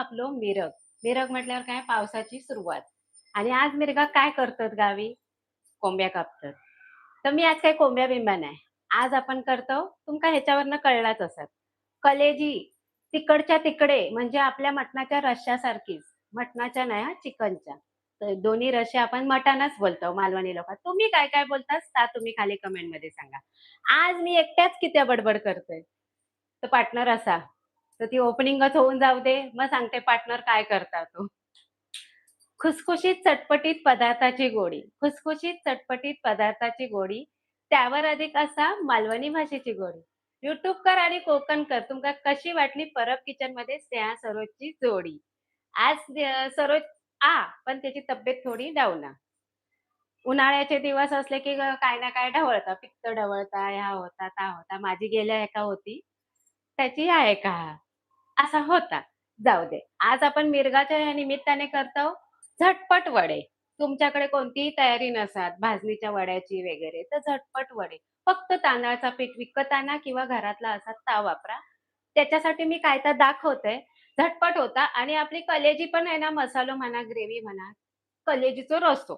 आपलो मिरग. मिरग म्हटल्यावर काय पावसाची सुरुवात. आणि आज मिरगा काय करतात गावी? कोंब्या कापतात. तर मी आज काही कोंब्या-बिंब्या नाही. आज आपण करतो, तुमका ह्याच्यावरनं कळलाच असत. कलेजी तिकडच्या तिकडे म्हणजे आपल्या मटणाच्या रश्श्यासारखीच. मटणाच्या नाही हां, चिकनच्या. तर दोन्ही रश्शे आपण मटणच बोलतो मालवणी लोकात. तुम्ही काय काय बोलतास ता तुम्ही खाली कमेंटमध्ये सांगा. आज मी एकट्याच कित्या बडबड करतोय. तर पार्टनर असा. तर ती ओपनिंगच होऊन जाऊ दे, मग सांगते पार्टनर काय करता तो. खुसखुशीत चटपटीत पदार्थाची गोडी, खुसखुशीत चटपटीत पदार्थाची गोडी, त्यावर अधिक असा मालवणी भाषेची गोडी. युट्यूबकर आणि कोकणकर तुमका कशी वाटली परब किचनमध्ये स्नेहा सरोजची जोडी? आज सरोज पण त्याची तब्येत थोडी डाऊन आहे. उन्हाळ्याचे दिवस असले की काय ना काय ढवळतं. पित्त ढवळता, ह्या होता, ता होता. माझी गेल्या एका होती, त्याची ह्या एका असा होता. जाऊ दे. आज आपण मिरगाच्या या निमित्ताने करतो झटपट वडे. तुमच्याकडे कोणतीही तयारी नसात भाजणीच्या वड्याची वगैरे, तर झटपट वडे. फक्त तांदळाचा पीठ विकत आणा किंवा घरातला असा ता वापरा. त्याच्यासाठी मी काय तर दाखवते. झटपट होता आणि आपली कलेजी पण आहे ना, मसालो म्हणा, ग्रेव्ही म्हणा, कलेजीचा रस्सो.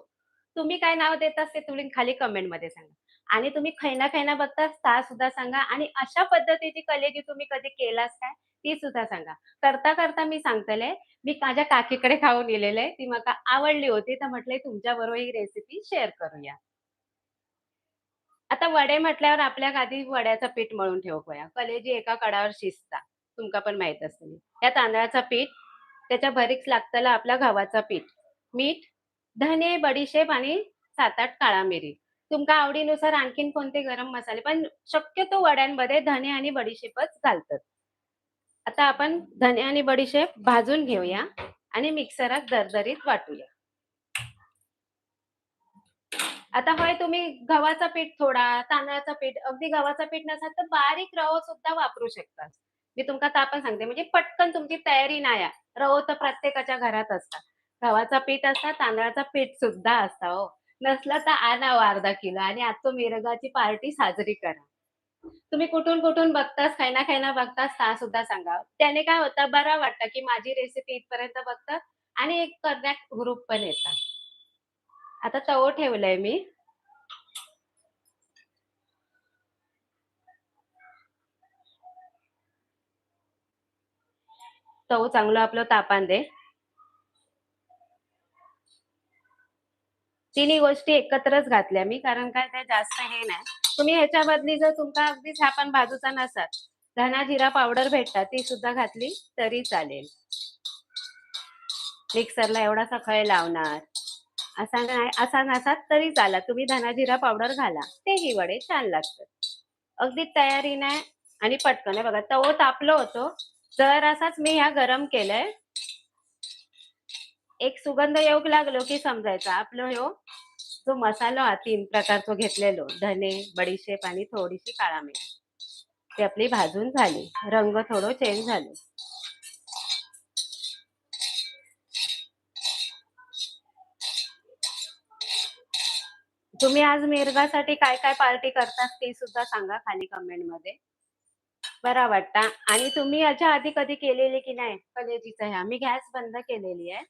तुम्ही काय नाव देतास ते तुम्ही खाली कमेंटमध्ये सांगा. आणि तुम्ही खैना-खैना बघतास ता सुद्धा सांगा आणि अशा पद्धतीची कलेजी तुम्ही कधी केलास काय? ती सुद्धा सांगा. करता-करता मी सांगतले, मी माझ्या काकीकडे खाऊन गेलेले आहे. ती मला आवडली होती, तर म्हटले तुमच्याबरोबर ही रेसिपी शेअर करूया. आता वडे म्हटल्यावर आपल्या आधी वड्याचं पीठ मळून ठेवूया. कलेजी एका कडावर शिजता. तुमका पण माहीत असेल. त्या तांदळाचं पीठ, त्याच्या भरीक लागतला आपल्या गव्हाचं पीठ, मीठ, धने, बडीशेप आणि 7-8 काळा मिरी. तुमका आवडीनुसार आणखीन कोणते गरम मसाले, पण शक्यतो वड्यांमध्ये धने आणि बडीशेपच घालतात. आता आपण धने आणि बडीशेप भाजून घेऊया आणि मिक्सरात दरदरीत वाटूया. आता होय तुम्ही गव्हाचं पीठ थोडा, तांदळाचं पीठ, अगदी गव्हाचं पीठ नसेल तर बारीक रवं सुद्धा वापरू शकता. मी तुमका आता पण सांगते म्हणजे पटकन तुमची तयारी नाही आहे. रवं तर प्रत्येकाच्या घरात असतात. गव्हाचं पीठ असतं, तांदळाचं पीठ सुद्धा असतं हो. नसलं तर आणा हो अर्धा किलो आणि आजचं मिरगाची पार्टी साजरी करा. तुम्ही कुठून-कुठून बघतास, खैना-खैना बघतास ता सुद्धा सांगा. त्याने काय होतं बरं वाटतं, की माझी रेसिपी इथपर्यंत बघतात आणि एक करण्यात ग्रुप पण येतात. आता तवो ठेवलाय मी. तवो चांगलं आपलं तापान दे. तिन्ही गोष्टी एकत्रच घातल्या मी कारण काय ते जास्त हे नाही. तुम्ही ह्याच्या बदली जर तुमचा अगदीच हा पण भाजूचा नसाल, धना जिरा पावडर भेटतात ती सुद्धा घातली तरी चालेल. मिक्सरला एवढासा खळ लावणार. असा नसाल तरी चालेल. तुम्ही धना जिरा पावडर घाला. तेही वडे छान लागतात. अगदी तयारी नाही आणि पटकन आहे बघा तवो तापलो होतो. जरासाच मी ह्या गरम केलंय. एक सुगंध येऊ लागलो की समजायचं आपलं ह्यो जो मसाला हा 3 प्रकारचो घेतलेलो धने, बडीशेप आणि थोडीशी काळा मिरी. ती आपली भाजून झाली. रंग थोडं चेंज झालं. तुम्ही आज मिरगासाठी काय-काय पार्टी करतात ते सुद्धा सांगा खाली कमेंटमध्ये. बरा वाटता आणि तुम्ही याच्या आधी कधी केलेली की नाही कलेजीचा ह्या? मी गॅस बंद केलेली आहे.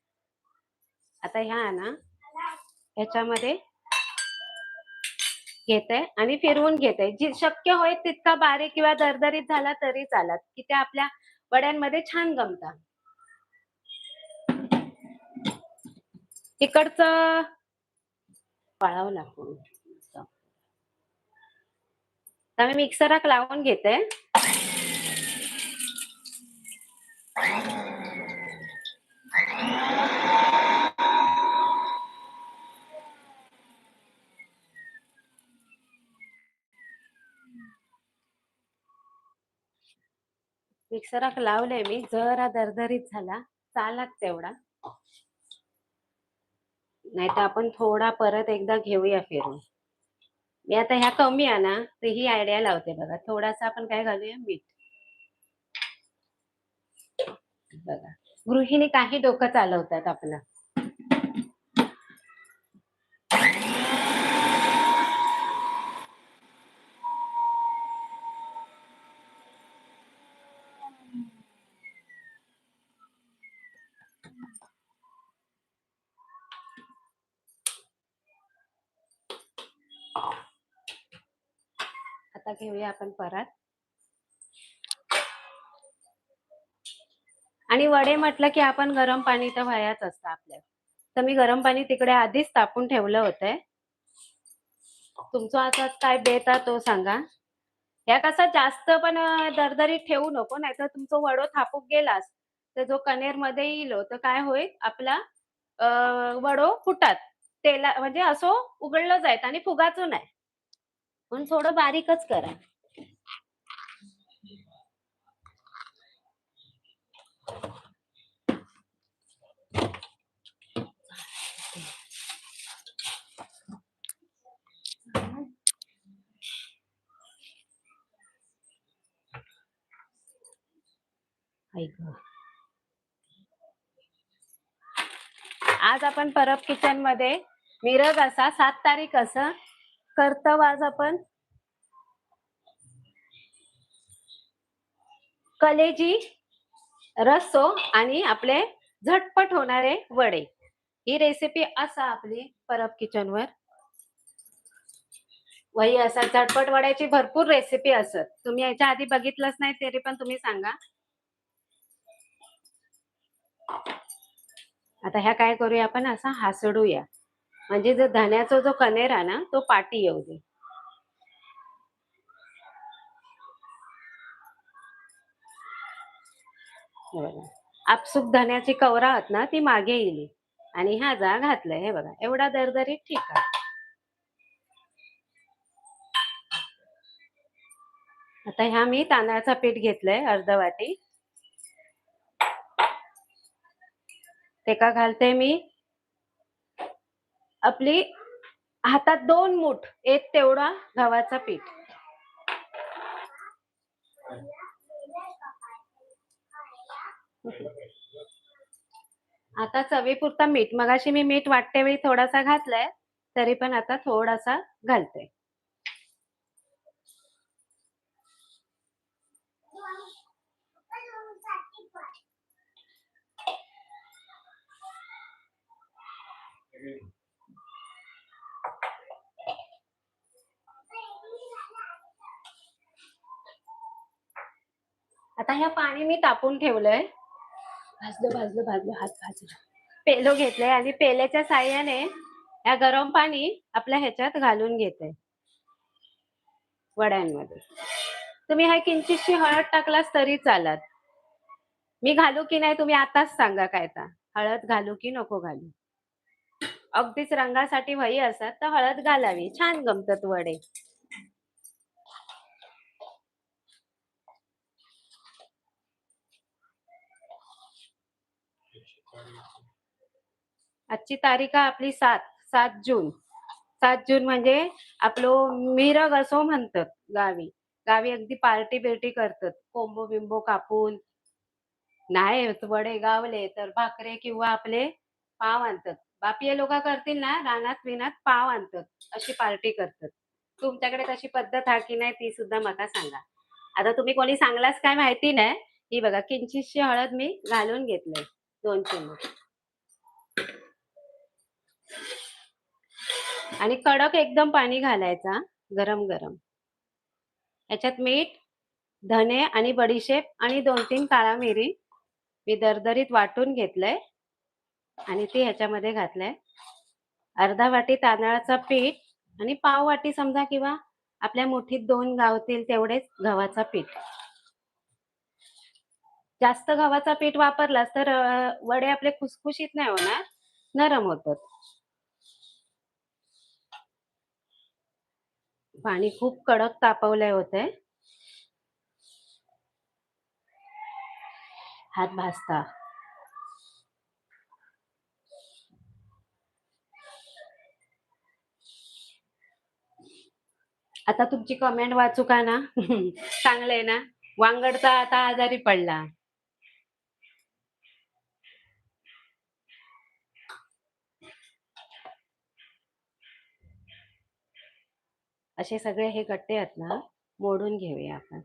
आता ह्या ना ह्याच्यामध्ये घेते आणि फिरवून घेते. जी शक्य होईल तितका बारीक किंवा दरदरीत झाला तरी चालत, की त्या आपल्या वड्यांमध्ये छान गमतात. तिकडचं वाळावं लागतं. तर मी मिक्सरात लावून घेते. मिक्सरात लावलंय मी. जरा दरदरीत झाला. चालत तेवढा. नाहीतर आपण थोडा परत एकदा घेऊया फिरून. मी आता ह्या कमी आहे ना, तर ही आयडिया लावते बघा. थोडासा आपण काय घालूया मीठ. बघा. गृहिणी काही डोकं चालवतात आपलं. आता घेऊया आपण परत. आणि वडे म्हटलं की आपण गरम पाणी तर व्हायच असतं आपल्याला. तर मी गरम पाणी तिकडे आधीच तापून ठेवलं होतं. तुमचा आता काय बेत आहे तो सांगा. या कसं जास्त पण दरदरीत ठेवू नको, नाहीतर तुमचं वडो थापूक गेलास तर जो कणेर मध्ये येईल तर काय होईल आपला अ, वडो फुटात. तेला म्हणजे असं उघडलं जाईल आणि फुगाचं नाही. म्हणून थोडं बारीकच करा. ऐक. आज आपण परब किचन मध्ये मिरग असा 7 तारीख असं कर्तव आज आपण कलेजी रस्सो आणि आपले झटपट होणारे वडे. ही रेसिपी असा आपली परब किचन वर वही असा झटपट वड्याची भरपूर रेसिपी असत. तुम्ही याच्या आधी बघितलंच नाही तरी पण तुम्ही सांगा. आता ह्या काय करूया आपण असा हासडूया, म्हणजे जो धण्याचा जो कणेर आहे ना तो पाठी येऊ दे. हे बघा, आपसूक धण्याची कवरा आहात ना ती मागे येईल आणि ह्या जा घातलंय. हे बघा एवढा दरदरीत ठीक आहे. आता ह्या मी तांदळाचा पीठ घेतलंय अर्ध वाटी. ते का घालते मी आपली हातात 2 मूठ एक तेवढा गव्हाचा पीठ. आता चवीपुरता मीठ. मगाशी मी मीठ वाटते वेळी थोडासा घातलाय, तरी पण आता थोडासा घालते. आता ह्या पाणी मी तापून ठेवलंय. भाजलं भाजलं भाजलं हात भाजला. पेलो घेतलंय आणि पेल्याच्या साह्याने या गरम पाणी आपल्या ह्याच्यात घालून घेते वड्यांमध्ये. तुम्ही हा किंचितशी हळद टाकलास तरी चालत. मी घालू की नाही तुम्ही आताच सांगा काय तर. हळद घालू की नको घालू. अगदीच रंगासाठी वही असत तर हळद घालावी, छान गमतात वडे. आजची तारीख आहे आपली 7 जून. 7 जून म्हणजे आपलं मिरग असो म्हणतात गावी. गावी अगदी पार्टी बिर्टी करतात कोंबो बिंबो कापून. नाही वडे गावले तर भाकरे किंवा आपले पाव आणतात. बापीय लोक करतील ना रानात विनात पाव आणतात, अशी पार्टी करतात. तुमच्याकडे कशी पद्धत आहे की नाही ती सुद्धा मला सांगा. आता तुम्ही कोणी सांगलाच काय माहिती नाही. ही बघा किंचितशी हळद मी घालून घेतलंय 2 चमच. आणि कडक एकदम पाणी घालायचा गरम गरम. याच्यात मीठ, धने आणि बडीशेप आणि 2-3 काळा मिरी मी दरदरीत वाटून घेतलंय आणि ती ह्याच्यामध्ये घातलंय. अर्धा वाटी तांदळाचं पीठ आणि पाव वाटी समजा किंवा आपल्या मुठीत 2 गावतील तेवढेच गव्हाचं पीठ. जास्त गव्हाचं पीठ वापरलास तर वडे आपले खुसखुशीत नाही होणार, नरम होतात. पाणी खूप कडक तापवलंय होते. हात भाजता. आता तुमची कमेंट वाचू का ना? चांगलंय ना? वांगडचा आता आजारी पडला. असे सगळे हे गट्टे आहेत ना मोडून घेऊया आपण.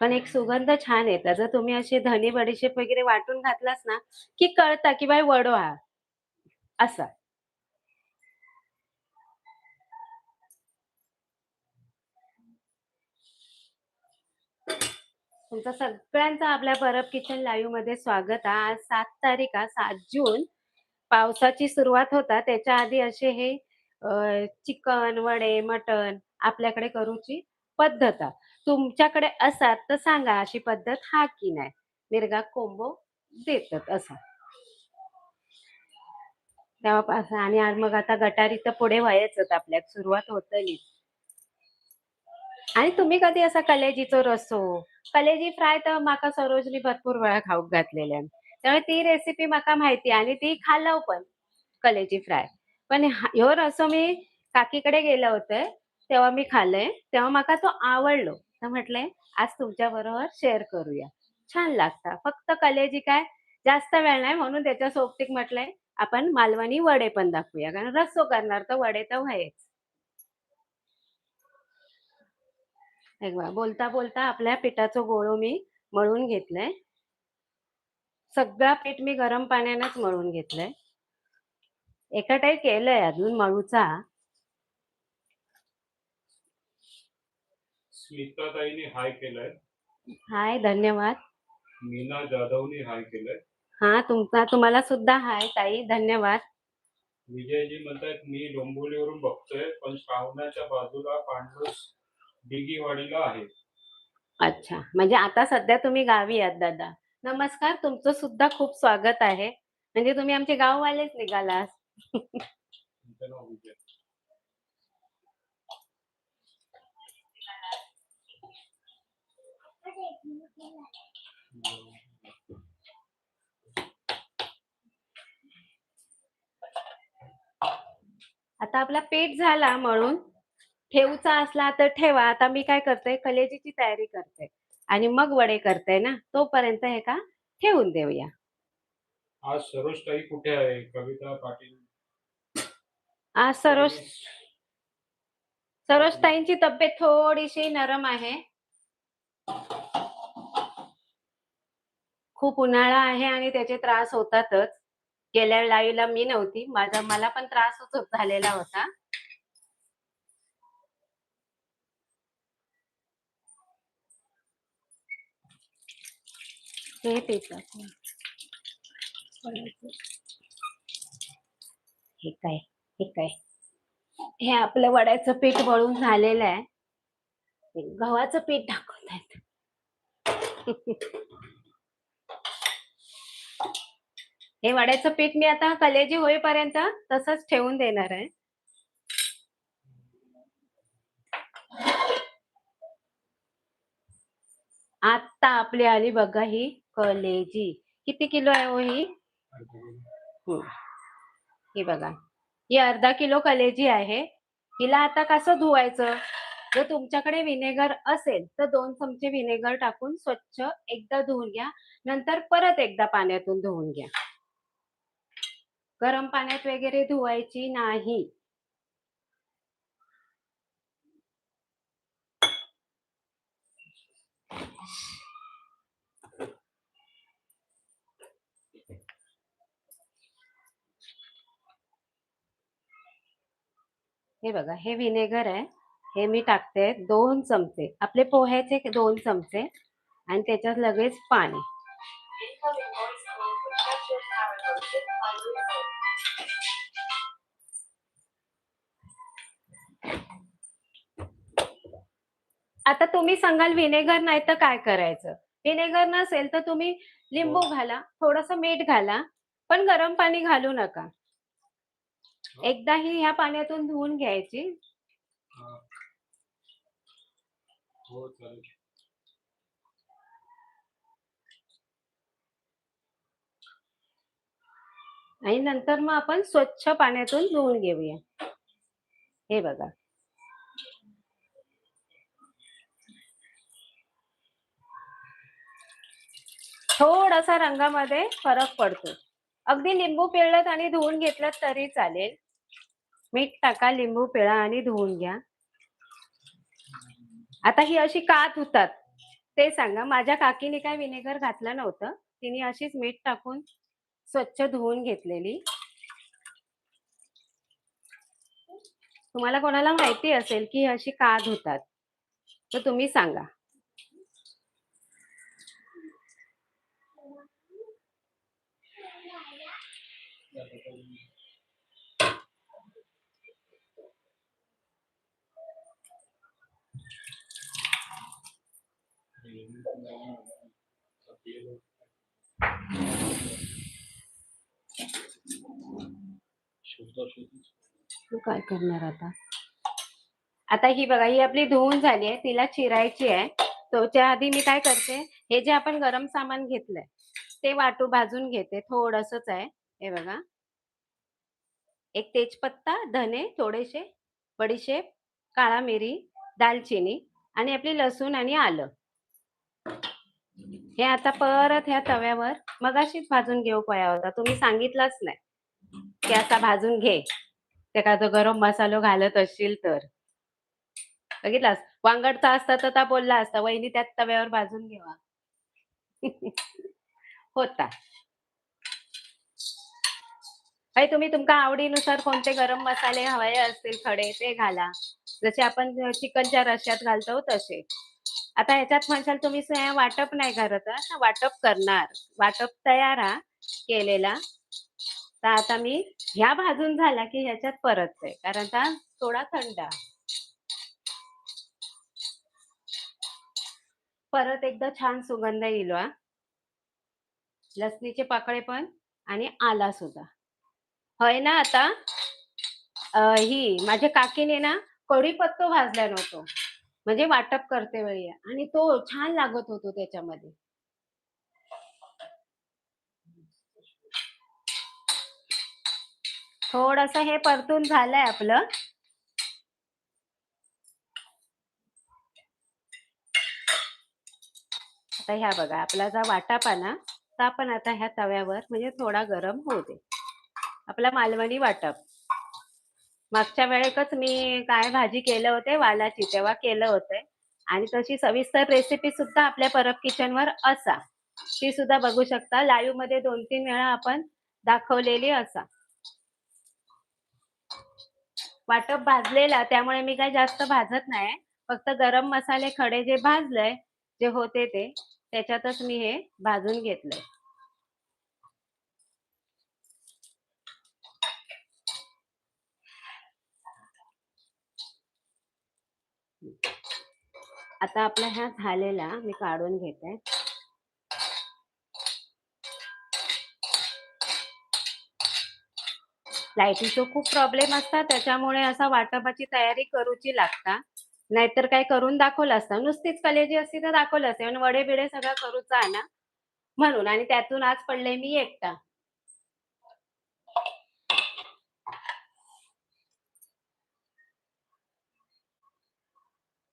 पण एक सुगंध छान येतात जर तुम्ही असे धने बडीशेप वगैरे वाटून घातलास ना की कळतं की बाई वडो हा असा. तुमचं सगळ्यांचं आपल्या परब किचन लाईव्ह मध्ये स्वागत आहे. आज 7 तारीख 7 जून. पावसाची सुरुवात होता त्याच्या आधी असे हे चिकन, वडे, मटण आपल्याकडे करूची पद्धत आहे. तुमच्याकडे असतात तर सांगा अशी पद्धत हा की नाही. मिरगा कोंबो देतात असं. तेव्हापासून आणि आज मग आता गटारी तर पुढे व्हायच आपल्यात सुरुवात होतली. आणि तुम्ही कधी असा कलेजीचो रस्सो कलेजी फ्राय तर माका सरोजनी भरपूर वेळा खाऊक घातलेल्या त्यामुळे ती रेसिपी माका माहिती आणि ती खाल्लाव पण कलेजी फ्राय. पण ह्यो रस्सो मी काकीकडे गेले होते तेव्हा मी खाल्लंय तेव्हा माका तो आवडलो तर म्हटलंय आज तुमच्या बरोबर शेअर करूया. छान लागता फक्त कलेजी काय जास्त वेळ नाही म्हणून त्याच्या सोबतीक म्हटलंय आपण मालवणी वडे पण दाखवूया कारण रस्सो करणार तर वडे तर व्हायच. बोलता बोलता आपल्या पिठाचं गोळं मी मळून घेतलंय. सगळा पीठ मी गरम पाण्यानेच मळून घेतलंय. एकटाही केलंय अजून मळूचा. स्मिता ताईने हाय केलंय. हाय धन्यवाद. मीना जाधवने हाय केलंय. हा तुम्हाला सुद्धा हाय ताई धन्यवाद. विजयजी म्हणतात मी डोंबिवलीवरून बघतोय पण श्रावणाच्या बाजूला पांढरस दिघीवाडीला आहे. अच्छा म्हणजे आता सध्या तुम्ही गावी आहात दादा. नमस्कार तुमचं सुद्धा खूप स्वागत आहे. म्हणजे तुम्ही आमचे गाववालेच निघालात. तुमचं नाव विजय. आता आपला पीठ झाला मळून. ठेवूचा असला तर ठेवा. आता मी काय करते कलेजीची तयारी करते आणि मग वडे करते ना तोपर्यंत हे का ठेवून देऊया. आज सरोज ताई कुठे आहे? कविता पाटील. आज सरोज ताईंची तब्येत थोडीशी नरम आहे. खूप उन्हाळा आहे आणि त्याचे त्रास होतातच. गेल्या लाईव्हला मी नव्हती मला पण त्रासच झालेला होता. हे पीठ हे काय हे आपलं वड्याचं पीठ वळून झालेलं आहे. गव्हाचं पीठ टाकत आहेत. हे वड्याचं पीठ मी आता कलेजी होईपर्यंत तसंच ठेवून देणार आहे. आता आपली आली बघा ही कलेजी. किती किलो आहे हो ही? ही बघा ही अर्धा किलो कलेजी आहे. हिला आता कसं धुवायचं? जर तुमच्याकडे विनेगर असेल तर 2 चमचे विनेगर टाकून स्वच्छ एकदा धुवून घ्या. नंतर परत एकदा पाण्यातून धुवून घ्या. गरम पाण्यात वगैरे धुवायची नाही. हे बघा हे विनेगर आहे. हे मी टाकते 2 चमचे आपले पोह्याचे 2 चमचे आणि त्याच्यात लगेच पाणी. आता तुम्ही सांगाल विनेगर नाही तर काय करायचं? विनेगर नसेल तर तुम्ही लिंबू घाला, थोडंसं मीठ घाला, पण गरम पाणी घालू नका. एकदा ही ह्या पाण्यातून धुवून घ्यायची. हो चालेल. आणि नंतर मग आपण स्वच्छ पाण्यातून धुवून घेऊया. हे बघा थोडासा रंगामध्ये फरक पडतो. अगदी लिंबू पिळलं आणि धुवून घेतलं तरी चालेल. मीठ टाका, लिंबू पिळा आणि धुवून घ्या. आता ही अशी का धुतात ते सांगा. माझ्या काकीने काय विनेगर घातलं नव्हतं. तिने अशीच मीठ टाकून स्वच्छ धुवून घेतलेली. तुम्हाला कोणाला माहिती असेल की अशी का धुतात तर तुम्ही सांगा. तू काय करणार आता? आता ही बघा, ही आपली धुवून झाली आहे, तिला चिरायची आहे. त्याच्या आधी मी काय करते, हे जे आपण गरम सामान घेतलंय ते वाटू भाजून घेते. थोडंसंच आहे हे बघा. एक तेजपत्ता, धने थोडेसे, बडीशेप, काळा मिरी, दालचिनी आणि आपली लसूण आणि आलं. हे आता परत ह्या तव्यावर मगाशीच भाजून घेऊ पाया होता. तुम्ही सांगितलंच नाही की असा भाजून घे. ते का तो गरम मसालो घालत असशील तर. बघितलास, वांगडचा असता तर ता बोलला असता वहिनी त्यात तव्यावर भाजून घेवा. होता. काही तुम्ही तुमच्या आवडीनुसार कोणते गरम मसाले हवे असतील खडे ते घाला. जसे आपण चिकनच्या रश्यात घालतो तसे. आता ह्याच्यात म्हणशाल तुम्ही वाटप नाही करत, वाटप करणार. वाटप तयार हा केलेला. तर आता मी ह्या भाजून झाला की ह्याच्यात परतते, कारण का थोडा थंड. परत एकदा छान सुगंध येईल. लसणीचे पाकळे पण आणि आला सुद्धा होय ना. आता ही माझ्या काकीने ना कढीपत्तो भाजला नव्हतो, म्हणजे वाटप करते वेळी, आणि तो छान लागत होतो त्याच्यामध्ये. थोडस हे परतून झालंय आपलं. आता ह्या बघा, आपला जो वाटप आहे ना, तर आपण आता ह्या तव्यावर म्हणजे थोडा गरम होऊ दे. आपला मालवणी वाटप. मागच्या वेळेकच मी काय भाजी केलं होते वालाची, तेव्हा केलं होते. आणि तशी सविस्तर रेसिपी सुद्धा आपल्या परब किचनवर असा, ती सुद्धा बघू शकता. लाईव्ह मध्ये 2-3 वेळा आपण दाखवलेली असा. वाटप भाजलेला, त्यामुळे मी काही जास्त भाजत नाही. फक्त गरम मसाले खडे जे भाजलंय, जे होते ते त्याच्यातच मी हे भाजून घेतलंय. आता आपला ह्या झालेला मी काढून घेते. लाईटीचा खूप प्रॉब्लेम असतात, त्याच्यामुळे असा वाटपाची तयारी करूची लागता. नाहीतर काय करून दाखवलं असतं, नुसतीच कलेजी असती तर दाखवलं असते, आणि वडे बिडे सगळं करूचा आहे ना, म्हणून. आणि त्यातून आज पडले मी एकटा.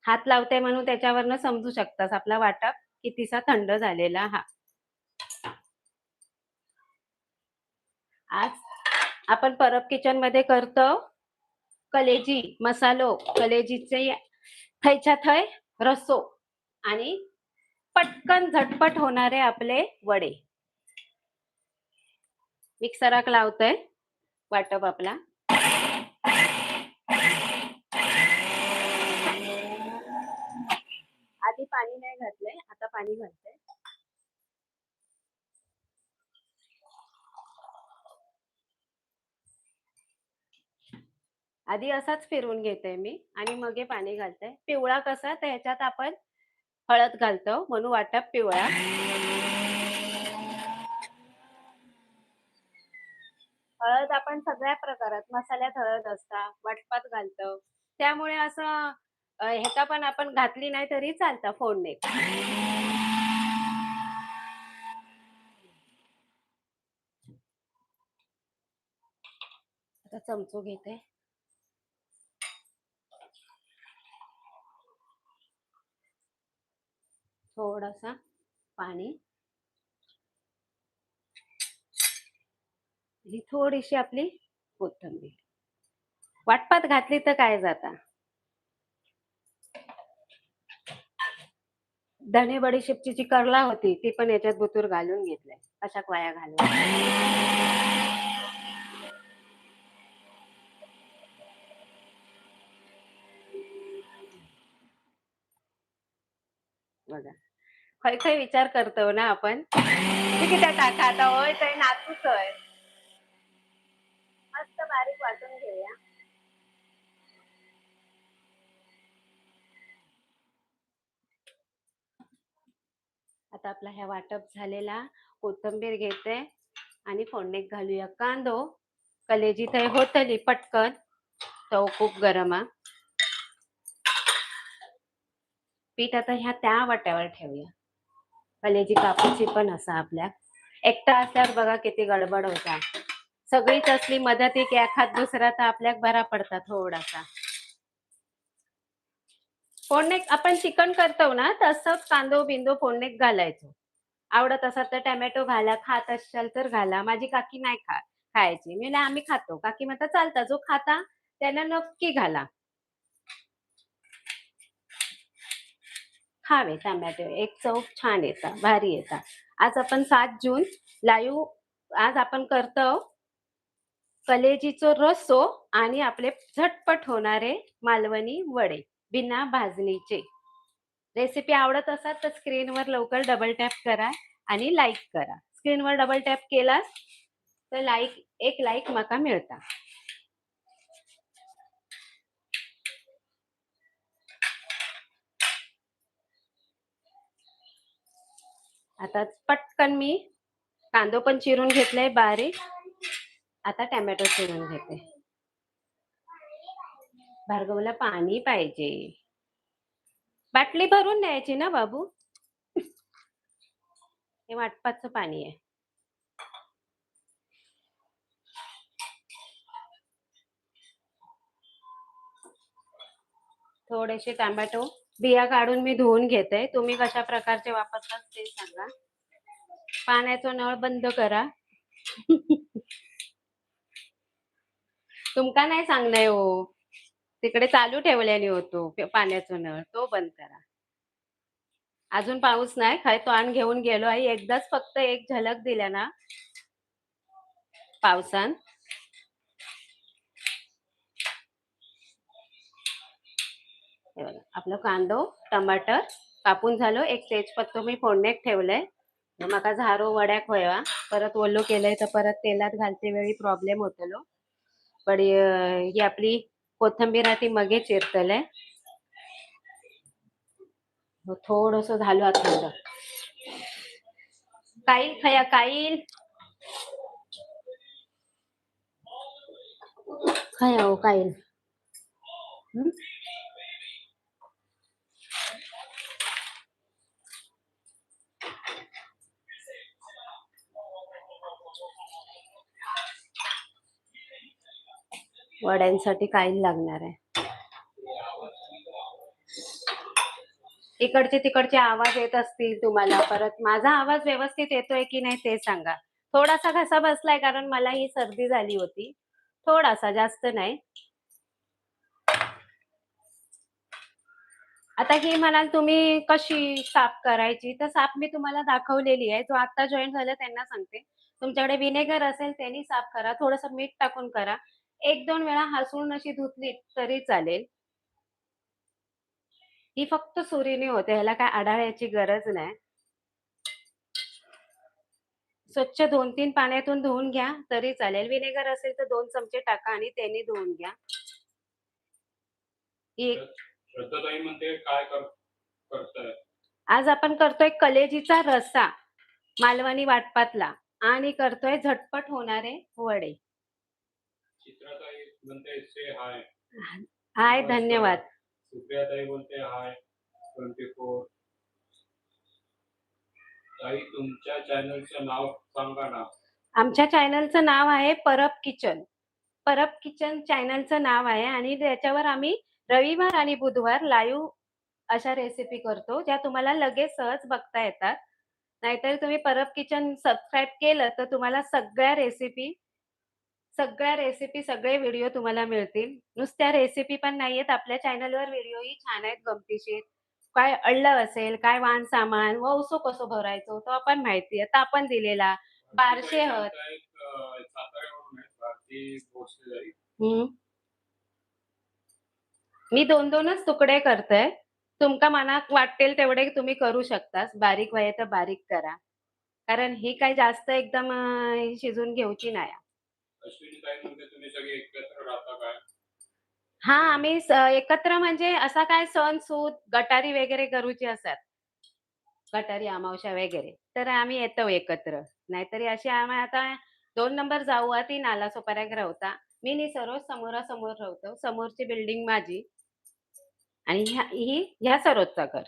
हात लावते म्हणून त्याच्यावरनं समजू शकतास आपला वाटप कितीसा थंड झालेला हा. आज आपण परब किचन मध्ये करतो कलेजी मसालो, कलेजीचे थयच्या थय रस्सो, आणि पटकन झटपट होणारे आपले वडे. मिक्सराक लावतोय वाटप आपला. आधी पाणी नाही घातलंय, आता पाणी घालते. आधी असाच फिरवून घेते मी, आणि मग हे पाणी घालते. पिवळा कसा, तर ह्याच्यात आपण हळद घालतो म्हणून वाटप पिवळा. हळद आपण सगळ्या प्रकारात, मसाल्यात हळद असता, वाटपात घालतो, त्यामुळे असं ह्याचा पण आपण घातली नाही तरी चालतं फोडणीत. आता चमचो घेते. थोडासा पाणी, ही थोडीशी आपली कोथिंबीर. वाटपात घातली तर काय जाता. धने बडीशेपची जी करला होती ती पण याच्यात बुतूर घालून घेतलंय, अशाक वाया घालून. बघा, खय खय विचार करतो ना आपण, किती टाका आता, होय तर नातूच आहे. तूप वाटून घेऊया. आता आपला ह्या वाटप झालेला कोथिंबीर घेते आणि फोडणीत घालूया कांदो. कलेजी थंय होतली पटकन. तव खूप गरम हा. पीठ आता ह्या त्या वाट्यावर ठेवूया. कलेजी कापूची पण असा आपल्या एकटा असल्यावर बघा किती गडबड होता. सगळीच असली मदत एक एखाद दुसरा तर आपल्याक बरा पडता थोडासा. फोडणीत आपण चिकन करतो ना तसंच कांदो बिंदो फोडणीत घालायचो. आवडत असाल तर टोमॅटो घाला, खात असाल तर घाला. माझी काकी नाही खायची. मी म्हणले आम्ही खातो. काकी म्हणतात चालतं जो खाता त्याला नक्की घाला. खावे टोमॅटो एक चव छान येतात, भारी येतात. आज आपण 7 जून लाईव्ह आज आपण करतो कलेजीचो रस्सो आणि आपले झटपट होणारे मालवणी वडे बिना भाजणीचे. रेसिपी आवडत असाल तर स्क्रीनवर लवकर डबल टॅप करा आणि लाईक करा. स्क्रीनवर डबल टॅप केलास तर एक लाईक माका मिळता. आता पटकन मी कांदो पण चिरून घेतलाय बारीक. आता टोमॅटो चिरून घेते. भार्गवला पाणी पाहिजे. बाटली भरून न्यायची ना बाबू. हे वाटपाचं पाणी आहे. थोडेसे टोमॅटो बिया काढून मी धुवून घेते. तुम्ही कशा प्रकारचे वापरतात ते सांगा. पाण्याचा नळ बंद करा. तुमका नाही सांगणार हो. तिकडे चालू ठेवल्याने होतो पाण्याचा नळ तो बंद करा. अजून पाऊस नाही खाय तो आण घेऊन गेलो आई एकदाच फक्त एक झलक दिल्या ना पावसान. आपलं कांदो टमाटर कापून झालो. एक तेजपत्तो मी फोडण्यात ठेवलंय. माका झारो वड्याक व्हावा. परत ओलो केलंय तर परत तेलात घालते वेळी प्रॉब्लेम होतलो. पण ही आपली कोथिंबीर ती मगे चिरतले. थोडस झालं आता काईल खया काईल खया हो काईल. वड्यांसाठी काईल लागणार आहे. इकडचे तिकडचे आवाज येत असतील तुम्हाला. परत माझा आवाज व्यवस्थित येतोय की नाही ते सांगा. थोडासा घसा बसलाय कारण मला ही सर्दी झाली होती. थोडासा जास्त नाही. आता ही म्हणाल तुम्ही कशी साफ करायची तर साफ मी तुम्हाला दाखवलेली आहे. जो आता जॉईन झाला त्यांना सांगते. तुमच्याकडे विनेगर असेल त्यांनी साफ करा. थोडस मीठ टाकून करा. 1-2 वेळा हसून अशी धुतली तरी चालेल. ही फक्त सुरीने होते. ह्याला काय आढाळ्याची गरज नाही. स्वच्छ 2-3 पाण्यातून धुवून घ्या तरी चालेल. विनेगर असेल तर 2 चमचे टाका आणि त्यांनी धुवून घ्या. श्रद्धाताई म्हणते काय करताय? आज आपण करतोय कलेजीचा रस्सा मालवणी वाटपातला आणि करतोय झटपट होणारे वडे. चित्राताई म्हणते से हाय. हाय धन्यवाद. सुप्रियाताई बोलते हाय 24. ताई तुमच्या चॅनलचं नाव सांगा ना. आमच्या चॅनलचं नाव आहे परब किचन. परब किचन चॅनलचं नाव आहे आणि त्याच्यावर आम्ही रविवार आणि बुधवार लाईव्ह अशा रेसिपी करतो ज्या तुम्हाला लगेच सहज बघता येतात. नाहीतर तुम्ही परब किचन सबस्क्राईब केलं तर तुम्हाला सगळे व्हिडिओ तुम्हाला मिळतील. नुसत्या रेसिपी पण नाहीयेत. आपल्या चॅनलवर व्हिडिओही छान आहेत गमतीशीर. काय अडलं असेल, काय वाहन सामान, वौसो कसो भरायचो तो आपण माहिती आता आपण दिलेला. बारशे हत. मी 2-2च तुकडे करते. तुमका मनात वाटेल तेवढे तुम्ही करू शकता. बारीक व्हाय तर बारीक करा. कारण ही काही जास्त एकदम शिजून घेऊची नाही. अश्विनी ताई म्हणते तुम्ही सगळे एकत्र राहता काय? हा आम्ही एकत्र म्हणजे असा काय सण सूद गटारी वगैरे करूची असतात. गटारी अमावस्या वगैरे तर आम्ही येतो एकत्र. नाहीतरी अशी आम्ही आता 2 नंबर जाऊ ती नालासोपाऱ्याक रावता. मी नी सरोज समोरासमोर राहतो. समोरची बिल्डिंग माझी आणि ह्या सरोजचा घर.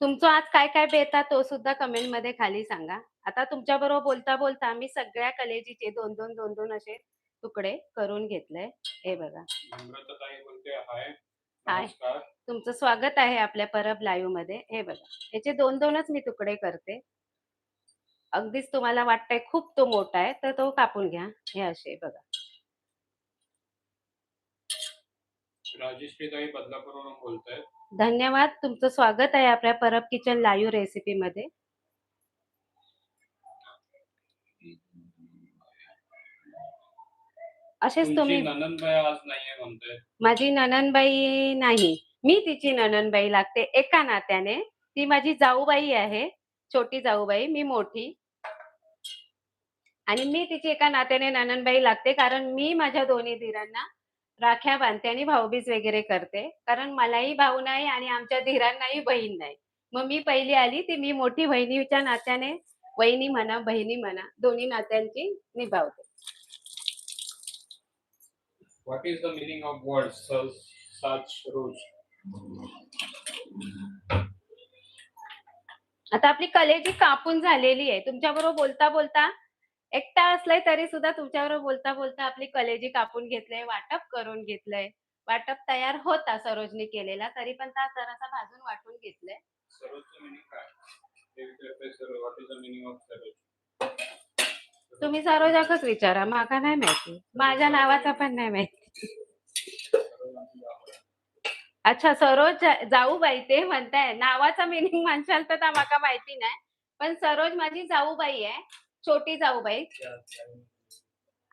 तुमचं आज काय-काय बेता तो सुद्धा कमेंटमध्ये खाली सांगा. आता तुमच्याबरोबर बोलता-बोलता मी सगळ्या कलेजीचे 2-2, 2-2 असे तुकडे करून घेतले. हे बघा. नम्रता ताई बोलते हाय. हाय. नमस्कार. तुमचं स्वागत आहे आपल्या परब लाईव्हमध्ये. हे बघा. याचे 2-2च मी तुकडे करते. अगदीच तुम्हाला वाटतंय खूप तो मोठा आहे, तर तो कापून घ्या. हे असे बघा. राजेश्री ताई बदलापूरवरून बोलतायत. धन्यवाद. तुमचं स्वागत आहे आपल्या परब किचन लाईव्ह रेसिपीमध्ये. असेच तुमची तुम्ही नणंदबाई आज नाहीये म्हणतायत. माझी नणंदबाई नाही. मी तिची नणंदबाई लागते एका नात्याने. ती माझी जाऊबाई आहे. छोटी जाऊबाई, मी मोठी. आणि मी तिची एका नात्याने नणंदबाई लागते कारण मी माझ्या दोन्ही दीरांना राख्या बांधते आणि भाऊबीज वगैरे करते. कारण मलाही भाऊ नाही आणि आमच्या दीरांनाही बहीण नाही. मग मी पहिली आली, ती मी मोठी बहिणीच्या नात्याने वहिनी म्हणा, बहिणी म्हणा, दोन्ही नात्यांची निभावते. What is the meaning of word साज रोज? आता आपली कलेजी कापून झालेली आहे. तुमच्याबरोबर बोलता-बोलता एकटा असलाय तरी सुद्धा तुमच्याबरोबर बोलता-बोलता आपली कलेजी कापून घेतलंय, वाटप करून घेतलंय. वाटप तयार होता सरोजनी केलेला, तरी पण त्या जरासा भाजून वाटून घेतलंय. सरोजचं मीनिंग काय? ते विचारतोय sir what is the meaning of Saroj? तुम्ही सरोजाकच विचारा, माका नाही माहिती. माझ्या नावाचा पण नाही माहिती. अच्छा सरोज जाऊबाई ते म्हणताय. नावाचा मीनिंग म्हणशाल तर माका माहिती नाही. पण सरोज माझी जाऊबाई आहे. छोटी जाऊबाई.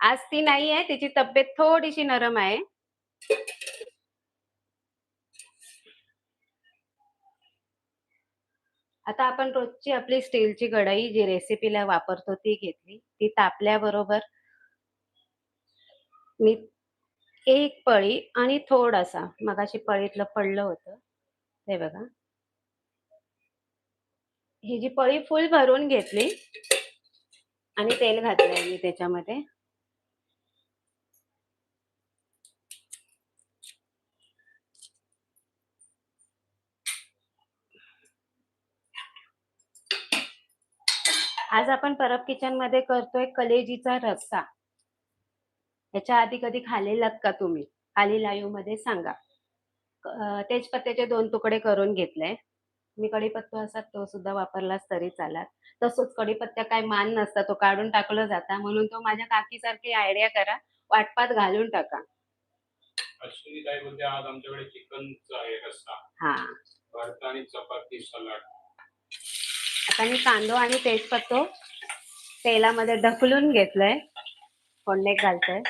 आज ती नाहीये. तिची तब्येत थोडीशी नरम आहे. आता आपण रोजची आपली स्टीलची कढई जी रेसिपीला वापरतो ती घेतली. ती तापल्याबरोबर मी एक पळी आणि थोडासा मगाशी पळीतलं पडलं होतं. हे बघा. ही जी पळी फुल भरून घेतली आणि तेल घातलंय मी त्याच्यामध्ये. आज आपण परब किचनमध्ये करतोय कलेजीचा रस्सा. याच्या आधी कधी खाल्लेलात का तुम्ही? खाली लाईव्हमध्ये सांगा. तेजपत्त्याचे 2 तुकडे करून घेतले. मी कढीपत्ता असा तो सुद्धा वापरलास तरी चालाल. तसंच कढीपत्ता काय मान नसता, तो काढून टाकला जाता. म्हणून तो माझ्या काकीसारखी आयडिया करा. वाटपात घालून टाका. अश्विनी ताई बोलते आज आमच्याकडे चिकनचा आहे रस्सा. हां. भात आणि चपाती सलाड. आता मी कांदा आणि तेजपत्ता तेलामध्ये ढकलून घेतलंय. फोडणीत घालतोय.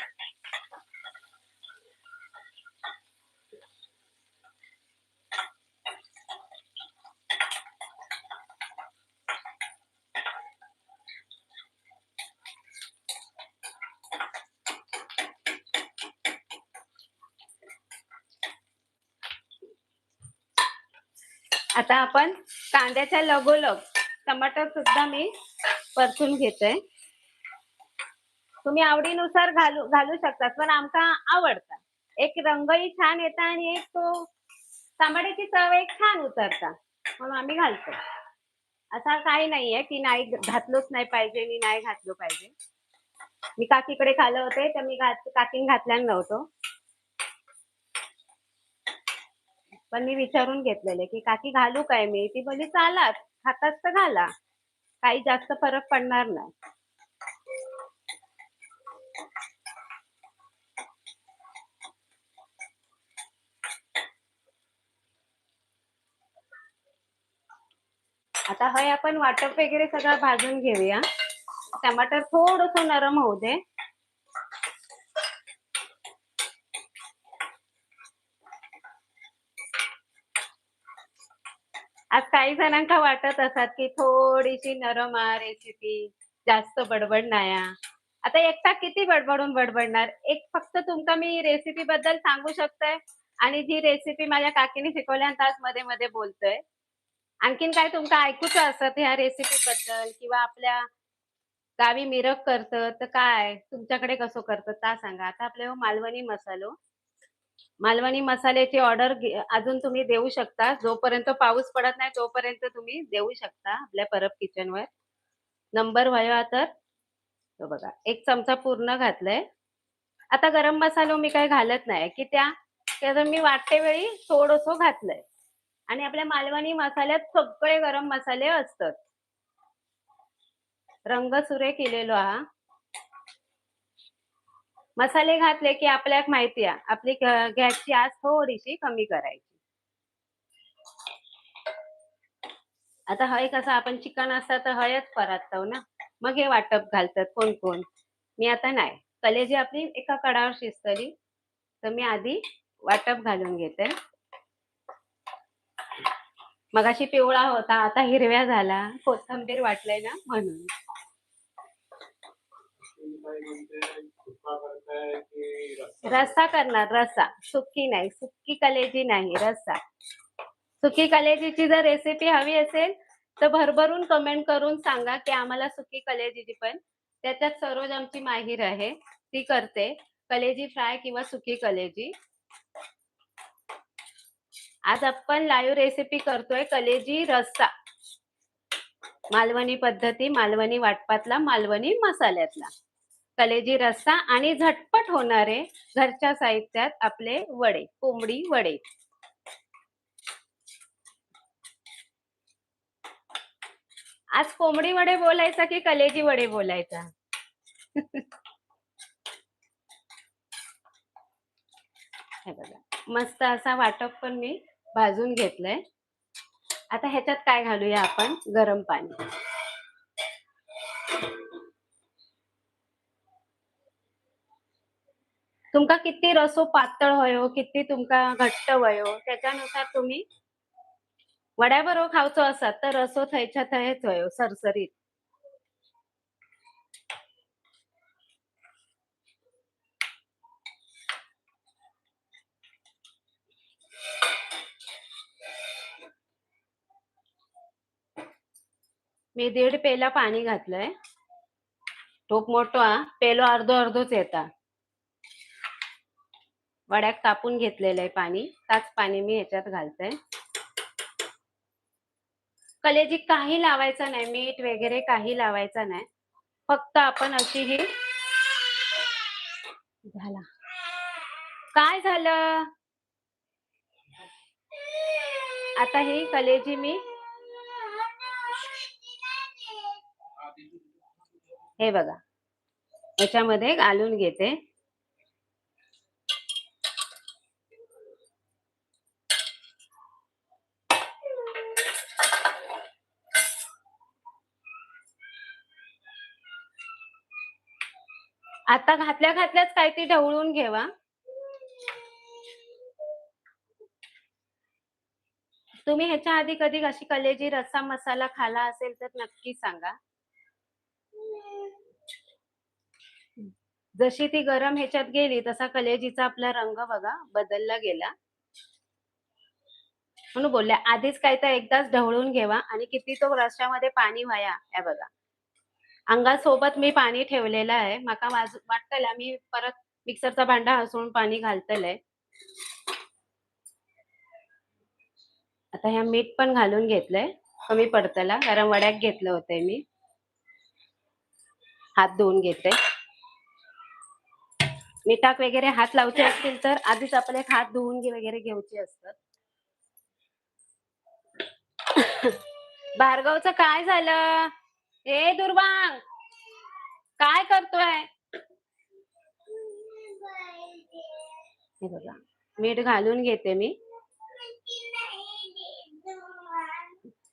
आता आपण कांद्याच्या लगोलग टमाटर सुद्धा मी परतून घेते. तुम्ही आवडीनुसार घालू शकता पण आमका आवडता. एक रंगही छान येता आणि एक तो टमाट्याची चव एक छान उतरता म्हणून आम्ही घालतो. असा काही नाहीये की नाही घातलोच नाही पाहिजे मी नाही घातलो पाहिजे. मी काकीकडे खाल्लं होते तर मी काकीन घातल्यानं नव्हतो. पण मी विचारून घेतलेले की काकी घालू काय मी? ती बोलली चालात खातात तर घाला. काही जास्त फरक पडणार नाही. आता हे आपण वाटप वगैरे सगळं भाजून घेऊया. टमाटर थोडंसं नरम होऊ दे. आज काही जणांका वाटत असतात की थोडीशी नरम रेसिपी जास्त बडबड नाया. आता एकटा किती बडबडून बडबडणार. एक फक्त तुमका मी रेसिपी बद्दल सांगू शकते आणि जी रेसिपी माझ्या काकीने शिकवल्या आणि तास मध्ये मध्ये बोलतोय. आणखीन काय तुमका ऐकूचं असत ह्या रेसिपी बद्दल किंवा आपल्या गावी मिरग करतं तर काय तुमच्याकडे कसं करतं ता सांगा. आता आपले हो मालवणी मसालो. मालवणी मसाल्याची ऑर्डर अजून तुम्ही देऊ शकता. जोपर्यंत पाऊस पडत नाही तोपर्यंत तुम्ही देऊ शकता आपल्या परब किचनवर. नंबर व्हावा तर तो बघा 1 चमचा पूर्ण घातलाय. आता गरम मसाला मी काही घालत नाही की त्याचं मी वाटते वेळी थोडंसं घातलंय आणि आपल्या मालवणी मसाल्यात सगळे गरम मसाले असतात. रंग सुरे केलेलो हा. मसाले घातले की आपल्याला माहिती आहे आपली गॅसची आच थोडीशी कमी करायची. आता हय कसं आपण चिकन असतं तर हयच परततो ना. मग हे वाटप घालतात कोण कोण. मी आता नाही. कलेजी आपली एका कडावर शिजतली. तर मी आधी वाटप घालून घेते. मगाशी पिवळा होता आता हिरव्या झाला. कोथिंबीर वाटलंय ना म्हणून. रस्सा करणार रस्सा. सुक्की नाही. सुक्की कलेजी नाही रस्सा. सुकी कलेजीची जर रेसिपी हवी असेल तर भरभरून कमेंट करून सांगा की आम्हाला सुकी कलेजीची पण. त्याच्यात सरोज आमची माहीर आहे. ती करते. कलेजी फ्राय किंवा सुकी कलेजी. आज आपण लाईव्ह रेसिपी करतोय कलेजी रस्सा. मालवणी पद्धती, मालवणी वाटपातला, मालवणी मसाल्यातला. कलेजी रस्सा आणि झटपट होणारे घरच्या साहित्यात आपले वडे, कोंबडी वडे. आज कोंबडी वडे बोलायचा की कलेजी वडे बोलायचा? हे बघा मस्त असा वाटप पण मी भाजून घेतलंय. आता ह्याच्यात काय घालूया आपण गरम पाणी. तुमका किती रसो पातळ होयो किती तुमका घट्ट वयो त्याच्यानुसार तुम्ही वड्याबरोबर खावचो असत तर रसो थयच्या थयच होयो सरसरीत. मी 1.5 पेला पाणी घातलंय. टोप मोठो हा पेलो अर्धो अर्धोच येता. वड्यात कापून घेतलेलं आहे पाणी. त्याच पाणी मी ह्याच्यात घालते. कलेजी काही लावायचं नाही. मीठ वगैरे काही लावायचं नाही. फक्त आपण अशी ही झाला. काय झालं? आता ही कलेजी मी हे बघा याच्यामध्ये घालून घेते. आता घातल्या घातल्याच काय ती ढवळून घेवा. तुम्ही ह्याच्या आधी कधी अशी कलेजी रस्सा मसाला खाला असेल तर नक्की सांगा. जशी ती गरम ह्याच्यात गेली तसा कलेजीचा आपला रंग बघा बदलला गेला. म्हणून बोलले आधीच काय तर एकदाच ढवळून घेवा आणि किती तो रश्श्यामध्ये पाणी व्हाया हे बघा. अंगासोबत मी पाणी ठेवलेलं आहे. माका वाटतला मी परत मिक्सरचा भांडा हसवून पाणी घालतलंय. आता ह्या मीठ पण घालून घेतलंय. कमी पडतला कारण वड्यात घेतलं होतंय मी. हात धुवून घेते. मिठाक वगैरे हात लावचे असतील तर आधीच आपले हात धुवून वगैरे घेऊचे असतात. भार्गवचं काय झालं? हे दुर्वांग काय करतोय? हे बघा मीठ घालून घेते मी.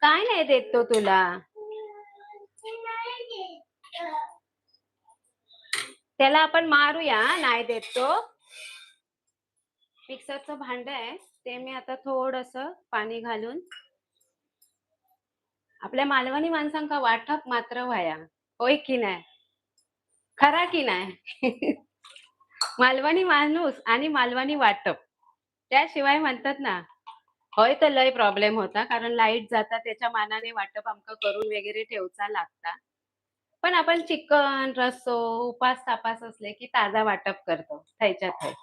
काय नाही देत तो तुला? त्याला आपण मारूया नाही देत तो. मिक्सरचं भांड आहे ते मी आता थोडस पाणी घालून आपल्या मालवणी माणसांका वाटप मात्र व्हाया. होय की नाही? खरा की नाही? मालवणी माणूस आणि मालवणी वाटप. त्याशिवाय म्हणतात ना, होय तर लय प्रॉब्लेम होता कारण लाईट जाता त्याच्या मानाने वाटप आमका करून वगैरे ठेवचा लागता. पण आपण चिकन, रस्सो, उपास-तापास असले की ताजा वाटप करतो थयच्या थय.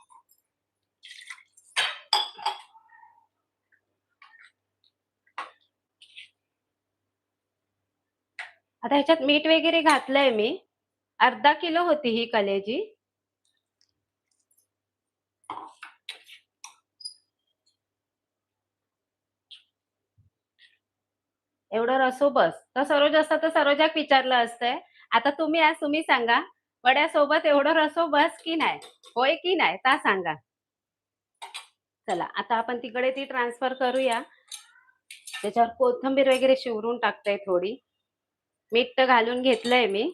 आता ह्याच्यात मीठ वगैरे घातलंय मी. अर्धा किलो होती ही कलेजी. एवढं रसो बस. तर सरोज असता तर सरोजाक विचारलं असतंय. आता तुम्ही आज तुम्ही सांगा, वड्यासोबत एवढं रसो बस की नाही? होय की नाही? ता सांगा. चला आता आपण तिकडे ती ट्रान्सफर करूया. त्याच्यावर कोथिंबीर वगैरे शिवरून टाकते थोडी. मीठ तर घालून घेतलंय मी.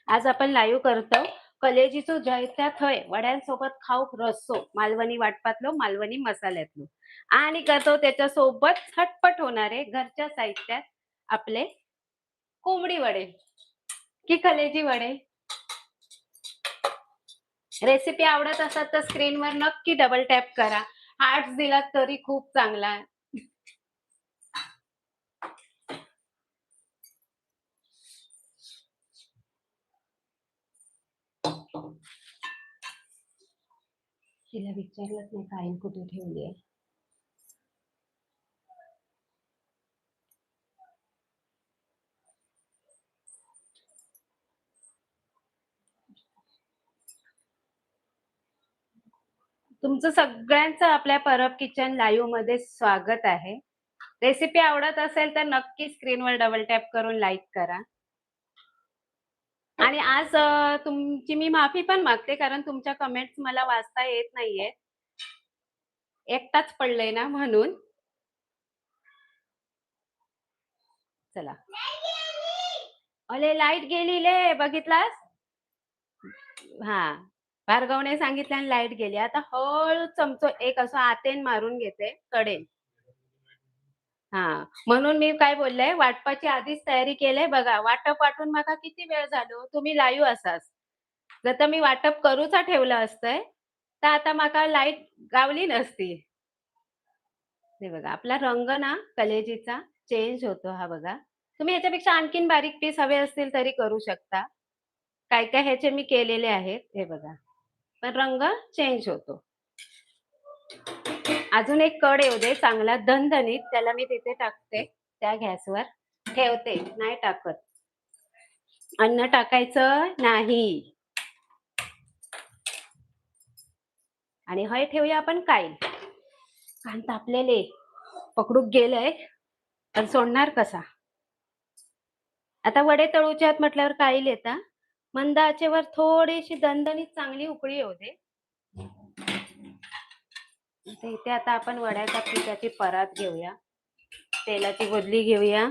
आज आपण लाईव्ह करतो कलेजीचो जयत्या थंय वड्यांसोबत खाऊक रस्सो मालवणी वाटपातलो मालवणी मसाल्यातलो आणि करतो त्याच्यासोबत झटपट होणारे घरच्या साहित्यात आपले कोंबडी वडे की कलेजी वडे. रेसिपी आवडत असेल तर स्क्रीनवर नक्की डबल टॅप करा. हार्ट्स दिलात तरी खूप चांगला. तिला विचारलंच नाही काय कुठे ठेवली आहे. तुमचं सगळ्यांचं आपल्या परब किचन लाईव्ह मध्ये स्वागत आहे. रेसिपी आवडत असेल तर नक्की स्क्रीनवर डबल टॅप करून लाईक करा. आणि आज तुमची मी माफी पण मागते कारण तुमच्या कमेंट्स मला वाचता येत नाहीये. एकटाच पडलंय ना म्हणून. चला. अले लाईट गेली ले बघितलास? हा. भार्गवने सांगितलं आणि लाईट गेली. आता हळू चमचो एक असं आतेन मारून घेते कडेन. हा म्हणून मी काय बोलले वाटपाची आधीच तयारी केली बघा. वाटप वाटून मला किती वेळ झालो तुम्ही लाईव्ह असाच. जर तर मी वाटप करूचा ठेवलं असतंय तर आता मला लाईट गावली नसती. हे बघा आपला रंग ना कलेजीचा चेंज होतो हा बघा. तुम्ही ह्याच्यापेक्षा आणखीन बारीक पीस हवे असतील तरी करू शकता. काय काय ह्याचे मी केलेले आहेत हे बघा. पण रंग चेंज होतो. अजून एक कड येऊ दे चांगला दणदणीत त्याला मी तिथे टाकते त्या गॅसवर ठेवते नाही टाकत. अन्न टाकायचं नाही. आणि हय ठेवूया आपण काईल. कान तापलेले पकडूक गेलंय तर सोडणार कसा. आता वडे तळूचे आहेत म्हटल्यावर काईल येता. मंद आचेवर थोडीशी दणदणीत चांगली उकळी येऊ दे. इथे आता आपण वड्याच्या पिठाची परात घेऊया. तेलाची बदली घेऊया.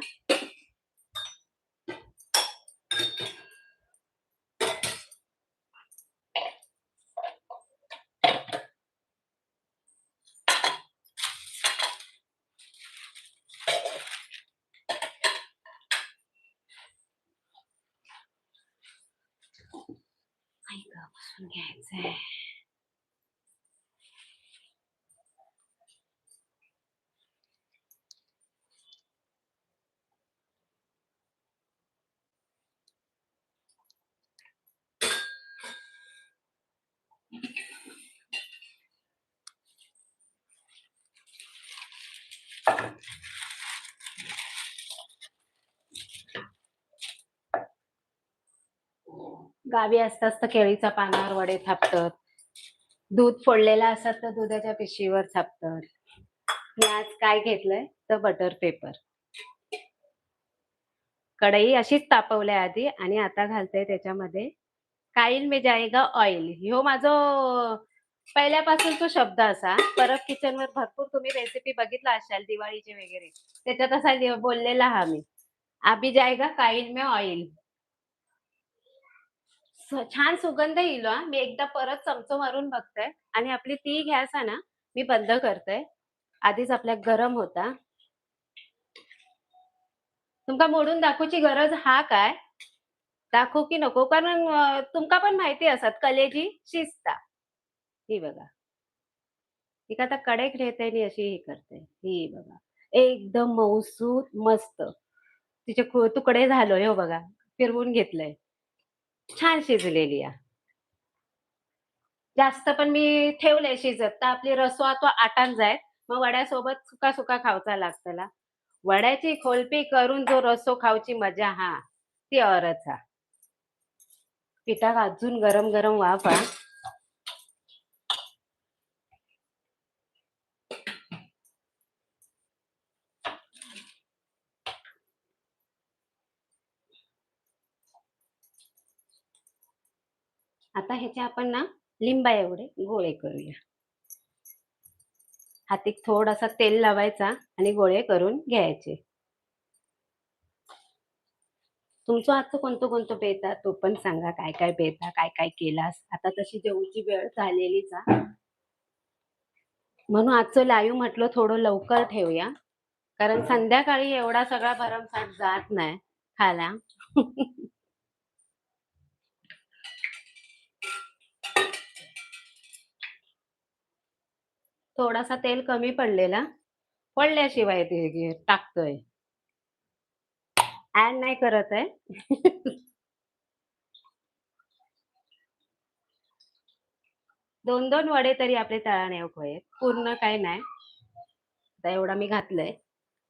घ्यायचंय. गावी असतात तर केळीच्या पानावर वडे थापतात. दूध फोडलेला असतात तर दुधाच्या पिशवीवर थापतात. मी आज काय घेतलंय तर बटर पेपर. कढई अशीच तापवल्या आधी आणि आता घालते त्याच्यामध्ये काईल में जाएगा ऑइल. ह्यो माझं पहिल्यापासून तो शब्द असा. परब किचनवर भरपूर तुम्ही रेसिपी बघितला असाल दिवाळीचे वगैरे. त्याच्यात असा बोललेला हा मी. "अभी जाएगा काईल में ऑइल." छान सुगंध येईल हां. मी एकदा परत चमचो मारून बघते आणि आपली ती गॅस आहे ना, मी बंद करते. आधीच आपल्याक गरम होता. तुमका मोडून दाखवूची गरज हा काय? दाखवू की नको? कारण तुमका पण माहिती असत कलेची शिजता. ही बघा. ती आता कडेक घेते आणि अशी ही करते. ही बघा. एकदम मऊसूत मस्त. तिचे तुकडे झालोय हो बघा. फिरवून घेतलंय. छान शिजलेली आहे. जास्त पण मी ठेवलंय शिजत, तर आपली रस्सा तो आटान जाय. मग वड्यासोबत सुका-सुका खाऊचा लागतला. वड्याची खोलपी करून जो रस्सो खाऊची मजा ती औरच हा. पिठाक अजून गरम-गरम वाफ आता ह्याचे आपण ना लिंबा एवढे गोळे करूया. हातीक थोडासा तेल लावायचा आणि गोळे करून घ्यायचे. तुमचं आजचं कोणतं-कोणतं बेत तो पण सांगा. काय-काय बेत काय-काय केलास? आता तशी जेवूची वेळ झालेलीच म्हणून आजचं लाईव्ह म्हटलं थोडं लवकर ठेवूया. कारण संध्याकाळी एवढा सगळा भरमसाठ जात नाही खायला. थोडासा तेल कमी पडल्याशिवाय ते टाकतोय. ॲड नाही करत आहे. 2-2 वडे तरी आपले तळाने होईल. पूर्ण काही नाही. आता एवढा मी घातलंय.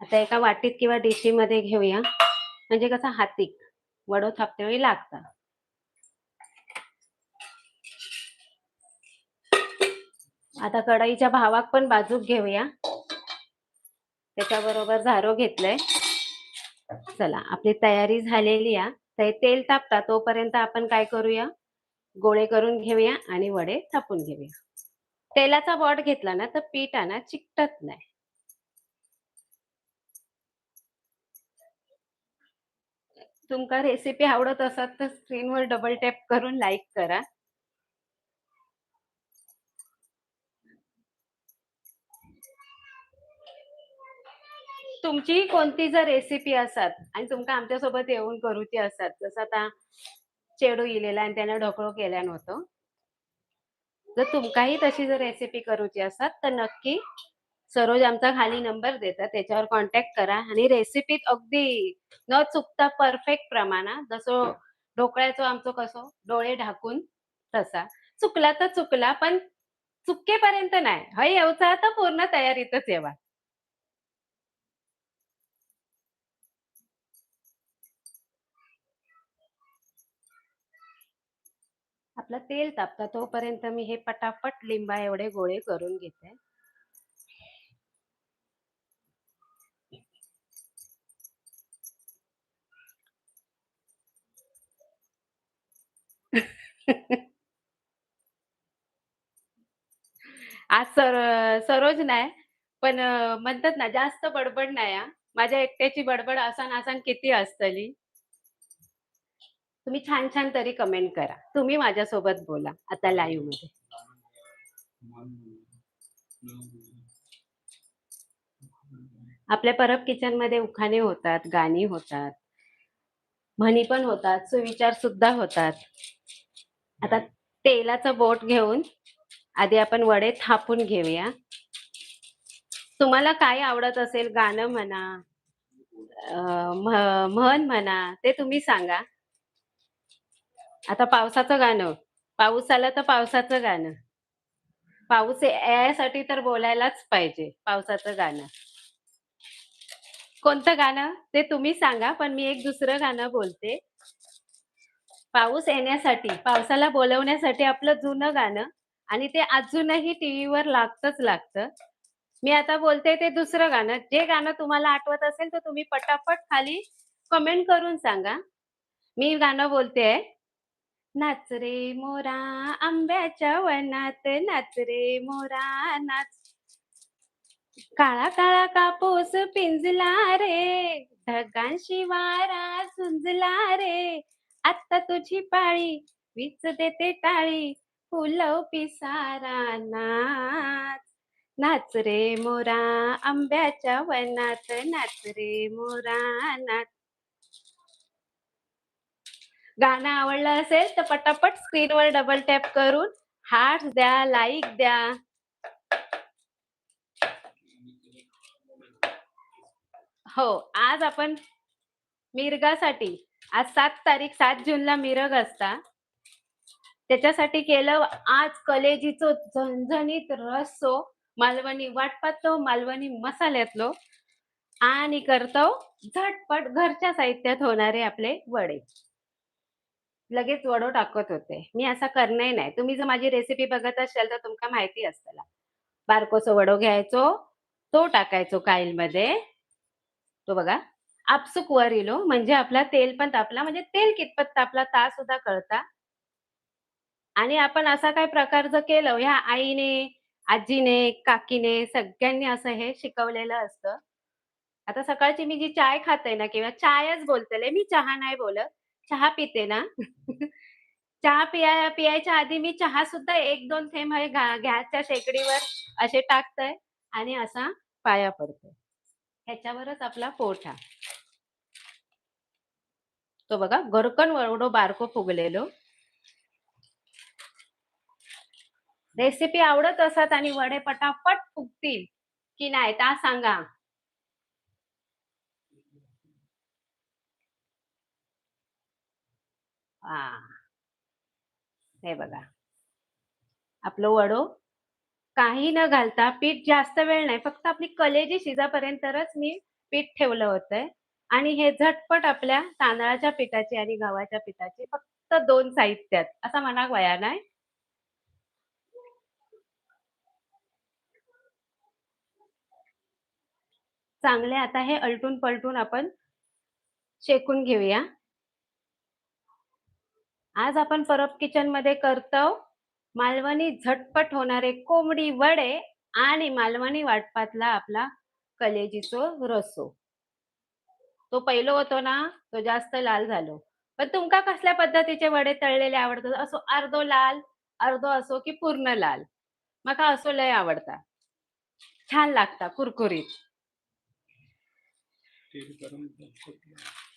आता एका वाटीत किंवा डिशीमध्ये घेऊया. म्हणजे कसं हातिक वडं थापते वेळी लागतं. आता कढईच्या भावाक पण बाजूक घेऊया. त्याच्याबरोबर झारो घेतलंय. चला आपली तयारी झालेली आहे. ते तेल तापता तोपर्यंत आपण काय करूया? गोळे करून घेऊया आणि वडे थापून घेऊया. तेलाचा वॉट घेतला ना तर पीठ आहे ना चिकटत नाही. तुमका रेसिपी आवडत असत तर स्क्रीनवर डबल टॅप करून लाईक करा. तुमची कोणती जर रेसिपी असत आणि तुमका आमच्यासोबत येऊन करूची असत, जसं आता चेडू इलेला आणि त्यानं ढोकळो केल्यान होतं. जर तुमकाही तशी जर रेसिपी करूची असत तर नक्की सरोज आमचा खाली नंबर देतात त्याच्यावर कॉन्टॅक्ट करा आणि रेसिपीत अगदी न चुकता परफेक्ट प्रमाणात जसं ढोकळ्याचं आमचं कसं डोळे ढाकून तसा चुकला तर चुकला पण चुकेपर्यंत नाही हय येऊचा तर पूर्ण तयारीतच येवा. आपलं तेल तापतं तोपर्यंत मी हे पटापट लिंबा एवढे गोळे करून घेते. आज सरोज नाही, पण म्हणतात ना जास्त बडबड नाही हां. माझ्या एकट्याची बडबड असान-असान किती असतली. तुम्ही छान-छान तरी कमेंट करा. तुम्ही माझ्यासोबत बोला आता लाईव्हमध्ये. आपल्या परब किचनमध्ये उखाणे होतात, गाणी होतात, म्हणी पण होतात, सुविचार सुद्धा होतात. आता तेलाचं बोट घेऊन आधी आपण वडे थापून घेऊया. तुम्हाला काय आवडत असेल गाणं म्हणा, म्हण म्हणा, ते तुम्ही सांगा. आता पावसाचं गाणं, पाऊस आला तर पावसाचं गाणं. पाऊस यासाठी तर बोलायलाच पाहिजे, पावसाचं गाणं. कोणतं गाणं ते तुम्ही सांगा, पण मी एक दुसरं गाणं बोलते. पाऊस येण्यासाठी, पावसाला बोलवण्यासाठी आपलं जुनं गाणं आणि ते अजूनही टीव्हीवर लागतंच लागतं. मी आता बोलते ते दुसरं गाणं. जे गाणं तुम्हाला आठवत असेल तर तुम्ही पटापट खाली कमेंट करून सांगा. मी गाणं बोलतेय. नाच रे मोरा आंब्याच्या वनात, नाच रे मोरा नाच. काळा काळा कापूस पिंजला रे, ढगांशी वारा झुंजला रे. आत्ता तुझी पाळी, वीज देते टाळी, फुलव पिसारा नाच. नाच रे मोरा आंब्याच्या वनात, नाच रे मोरा नाच. गाणं आवडलं असेल तर पटापट स्क्रीनवर डबल टॅप करून हार्ट्स द्या, लाईक द्या. हो, आज आपण मिरगासाठी, आज 7 तारीख, 7 जूनला मिरग असता. त्याच्यासाठी केलं आज कलेजीचो झणझणीत रस्सो, मालवणी वाटपातो, मालवणी मसाल्यातलो आणि करतो झटपट घरच्या साहित्यात होणारे आपले वडे. लगेच वडो टाकत होते. मी असा करणे नाही. तुम्ही जर माझी रेसिपी बघत असाल तर तुमका माहिती असतला. बारकोसो वडो घ्यायचो, तो टाकायचो काईलमध्ये. तो बघा, आपसूक वर इलो म्हणजे आपला तेल पण तापला, म्हणजे तेल कितपत तापला ता सुद्धा कळता. आणि आपण असा काही प्रकार जर केलं, ह्या आईने, आजीने, काकीने सगळ्यांनी असं हे शिकवलेलं असतं. आता सकाळची मी जी चाय खाते ना किंवा चायच बोलतेले, मी चहा नाही बोलत. चहा पिते ना, चहा पियायच्या आधी मी चहा सुद्धा 1-2 थेंब हे गॅसच्या शेगडीवर असे टाकते आणि असा पाया पडते. ह्याच्यावरच आपला पोट. तो बघा गरकन एवढं बारको फुगलेलो. रेसिपी आवडत असत आणि वडे पटापट फुगतील की नाही ता सांगा. हा, हे बघा आपलं वडो काही न घालता, पीठ जास्त वेळ नाही, फक्त आपली कलेजी शिजापर्यंतच मी पीठ ठेवलं होतं. आणि हे झटपट आपल्या तांदळाच्या पिठाची आणि गव्हाच्या पिठाची फक्त 2 साहित्यात असा मनाक वया नाही. चांगले आता हे अलटून पलटून आपण शेकून घेऊया. आज आपण परब किचन मध्ये करतो मालवणी झटपट होणारे कोंबडी वडे आणि मालवणी वाटपातला आपला कलेजीचो रस्सो. तो पहिलो होतो ना, तो जास्त लाल झालो. पण तुमका कसल्या पद्धतीचे वडे तळलेले आवडतात? असो अर्धो लाल, अर्धो असो की पूर्ण लाल. मका असो लय आवडता. छान लागता, कुरकुरीत.